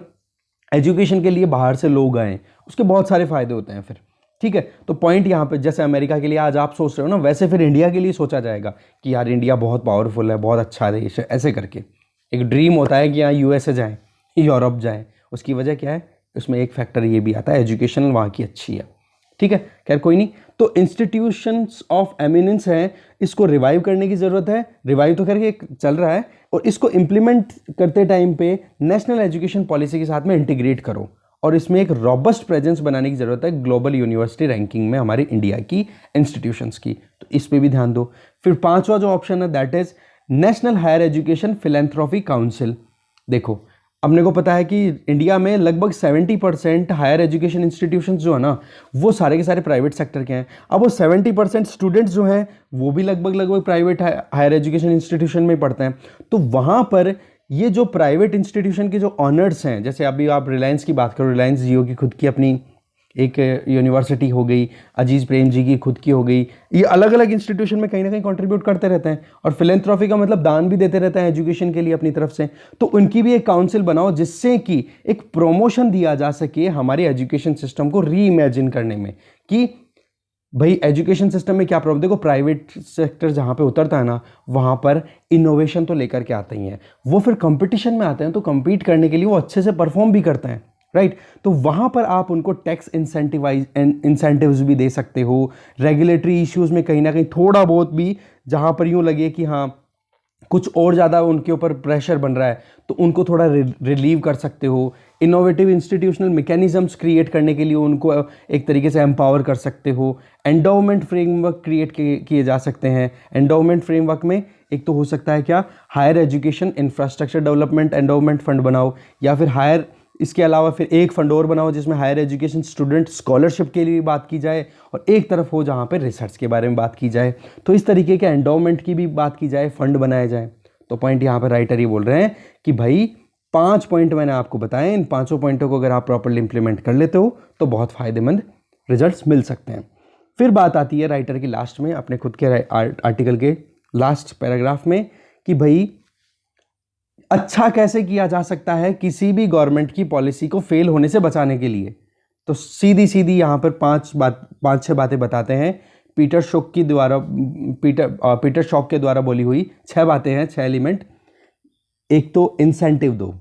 एजुकेशन के लिए बाहर से लोग आएँ, उसके बहुत सारे फ़ायदे होते हैं फिर, ठीक है। तो पॉइंट यहाँ पे, जैसे अमेरिका के लिए आज आप सोच रहे हो ना, वैसे फिर इंडिया के लिए सोचा जाएगा कि यार इंडिया बहुत पावरफुल है, बहुत अच्छा देश है, ऐसे करके एक ड्रीम होता है कि यहाँ यूएसए जाएँ, यूरोप जाए। उसकी वजह क्या है, उसमें एक फैक्टर ये भी आता है, एजुकेशन वहाँ की अच्छी है, ठीक है। खैर कोई नहीं, तो इंस्टीट्यूशंस ऑफ एमिनेंस है, इसको रिवाइव करने की ज़रूरत है। रिवाइव तो करके चल रहा है, और इसको इम्प्लीमेंट करते टाइम पे नेशनल एजुकेशन पॉलिसी के साथ में इंटीग्रेट करो, और इसमें एक रॉबस्ट प्रेजेंस बनाने की ज़रूरत है ग्लोबल यूनिवर्सिटी रैंकिंग में हमारी इंडिया की इंस्टीट्यूशंस की। तो इस पर भी ध्यान दो। फिर पांचवा जो ऑप्शन है, that is national higher education philanthropy council. देखो, अपने को पता है कि इंडिया में लगभग 70% हायर एजुकेशन इंस्टीट्यूशंस जो है ना, वो सारे के सारे प्राइवेट सेक्टर के हैं। अब वो 70% स्टूडेंट्स जो हैं वो भी लगभग प्राइवेट हायर एजुकेशन इंस्टीट्यूशन में पढ़ते हैं। तो वहाँ पर ये जो प्राइवेट इंस्टीट्यूशन के जो ऑनर्स हैं, जैसे अभी आप रिलायंस की बात करो, रिलायंस जियो की खुद की अपनी एक यूनिवर्सिटी हो गई, अजीज़ प्रेम जी की खुद की हो गई, ये अलग अलग इंस्टीट्यूशन में कहीं ना कहीं कंट्रीब्यूट करते रहते हैं और फिलेंथ्रॉफी का मतलब दान भी देते रहते हैं एजुकेशन के लिए अपनी तरफ से। तो उनकी भी एक काउंसिल बनाओ जिससे कि एक प्रमोशन दिया जा सके हमारे एजुकेशन सिस्टम को री इमेजिन करने में कि भाई एजुकेशन सिस्टम में क्या प्रॉब्लम। देखो प्राइवेट सेक्टर जहाँ पे उतरता है ना, वहाँ पर इनोवेशन तो लेकर के आते ही हैं, वो फिर कंपटीशन में आते हैं तो compete करने के लिए वो अच्छे से परफॉर्म भी करते हैं, राइट। तो वहाँ पर आप उनको टैक्स इंसेंटिव्स भी दे सकते हो, रेगुलेटरी इश्यूज़ में कहीं ना कहीं थोड़ा बहुत भी जहाँ पर यूँ लगे कि हाँ कुछ और ज़्यादा उनके ऊपर प्रेशर बन रहा है तो उनको थोड़ा रिलीव कर सकते हो। इनोवेटिव इंस्टीट्यूशनल मैकेनिज्म्स क्रिएट करने के लिए उनको एक तरीके से एम्पावर कर सकते हो। एंडोमेंट फ्रेमवर्क क्रिएट किए जा सकते हैं। एंडोमेंट फ्रेमवर्क में एक तो हो सकता है क्या, higher education infrastructure development endowment fund बनाओ, या फिर हायर, इसके अलावा फिर एक फंड और बनाओ जिसमें हायर एजुकेशन स्टूडेंट स्कॉलरशिप के लिए बात की जाए और एक तरफ हो जहाँ पे रिसर्च के बारे में बात की जाए। तो इस तरीके के एंडोमेंट की भी बात की जाए, फंड बनाया जाए। तो पॉइंट यहाँ पर राइटर ये बोल रहे हैं कि भाई 5 पॉइंट मैंने आपको बताए, इन 5 पॉइंटों को अगर आप प्रॉपरली इंप्लीमेंट कर लेते हो तो बहुत फायदेमंद रिजल्ट्स मिल सकते हैं। फिर बात आती है राइटर की लास्ट में, अपने खुद के आर्टिकल के लास्ट पैराग्राफ में, कि भाई अच्छा कैसे किया जा सकता है किसी भी गवर्नमेंट की पॉलिसी को फेल होने से बचाने के लिए। तो सीधी सीधी यहाँ पर 5-6 बातें बताते हैं। पीटर शॉक के द्वारा बोली हुई 6 बातें हैं, 6 एलिमेंट। एक तो इंसेंटिव दो,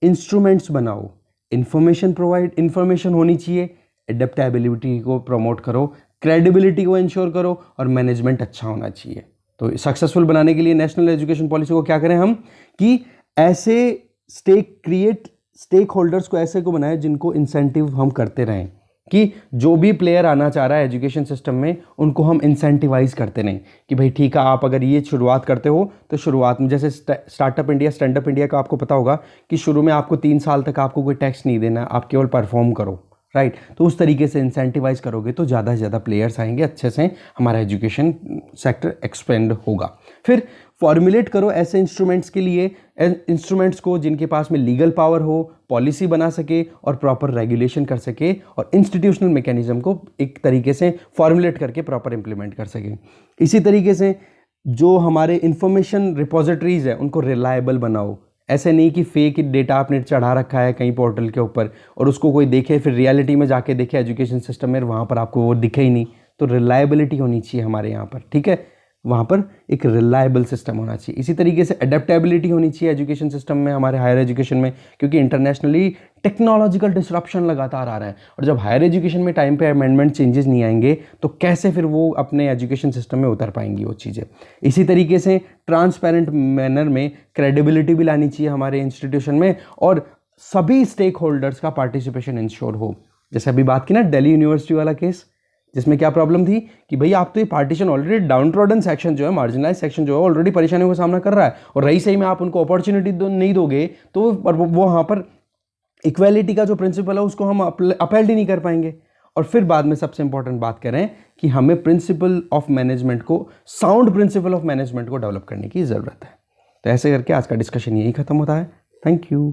इंस्ट्रूमेंट्स बनाओ, इंफॉर्मेशन होनी चाहिए, एडेप्टेबिलिटी को प्रमोट करो, क्रेडिबिलिटी को इंश्योर करो और मैनेजमेंट अच्छा होना चाहिए। तो सक्सेसफुल बनाने के लिए नेशनल एजुकेशन पॉलिसी को क्या करें हम, कि ऐसे स्टेक होल्डर्स को ऐसे को बनाए जिनको इंसेंटिव हम करते रहें, कि जो भी प्लेयर आना चाह रहा है एजुकेशन सिस्टम में उनको हम इंसेंटिवाइज करते रहें कि भाई ठीक है, आप अगर ये शुरुआत करते हो तो शुरुआत में जैसे startup India, stand up India का आपको पता होगा कि शुरू में आपको 3 साल तक आपको कोई टैक्स नहीं देना, आप केवल परफॉर्म करो, राइट। तो उस तरीके से इंसेंटिवाइज करोगे तो ज़्यादा से ज़्यादा प्लेयर्स आएंगे, अच्छे से हमारा एजुकेशन सेक्टर एक्सपेंड होगा। फिर फॉर्मुलेट करो ऐसे इंस्ट्रूमेंट्स के लिए, इंस्ट्रूमेंट्स को जिनके पास में लीगल पावर हो, पॉलिसी बना सके और प्रॉपर रेगुलेशन कर सके और इंस्टीट्यूशनल मैकेनिज्म को एक तरीके से फॉर्मुलेट करके प्रॉपर इंप्लीमेंट कर सके। इसी तरीके से जो हमारे इंफॉर्मेशन रिपोजिटरीज है उनको रिलायबल बनाओ। ऐसे नहीं कि फेक डेटा आपने चढ़ा रखा है कहीं पोर्टल के ऊपर और उसको कोई देखे, फिर रियलिटी में जाके देखे एजुकेशन सिस्टम में, वहाँ पर आपको वो दिखे ही नहीं। तो रिलायबिलिटी होनी चाहिए हमारे यहाँ पर, ठीक है, वहाँ पर एक रिलायबल सिस्टम होना चाहिए। इसी तरीके से अडेप्टेबिलिटी होनी चाहिए एजुकेशन सिस्टम में, हमारे हायर एजुकेशन में, क्योंकि इंटरनेशनली टेक्नोलॉजिकल डिसरप्शन लगातार आ रहा है और जब हायर एजुकेशन में टाइम पे अमेंडमेंट चेंजेस नहीं आएंगे तो कैसे फिर वो अपने एजुकेशन सिस्टम में उतर पाएंगी वो चीज़ें। इसी तरीके से ट्रांसपेरेंट मैनर में क्रेडिबिलिटी भी लानी चाहिए हमारे इंस्टीट्यूशन में और सभी स्टेक होल्डर्स का पार्टिसिपेशन इंश्योर हो। जैसे अभी बात की ना दिल्ली यूनिवर्सिटी वाला केस, जिसमें क्या प्रॉब्लम थी कि भाई आप तो ये partition already down trodden section जो है, मार्जिनलाइज सेक्शन जो है ऑलरेडी परेशानियों का सामना कर रहा है और रही सही में आप उनको अपॉर्चुनिटी नहीं दोगे तो वो वहाँ पर इक्वालिटी का जो प्रिंसिपल है उसको हम अपहेल्ड ही नहीं कर पाएंगे। और फिर बाद में सबसे इंपॉर्टेंट बात करें कि हमें प्रिंसिपल ऑफ मैनेजमेंट को, साउंड प्रिंसिपल ऑफ मैनेजमेंट को डेवलप करने की ज़रूरत है। तो ऐसे करके आज का डिस्कशन यही खत्म होता है। Thank you.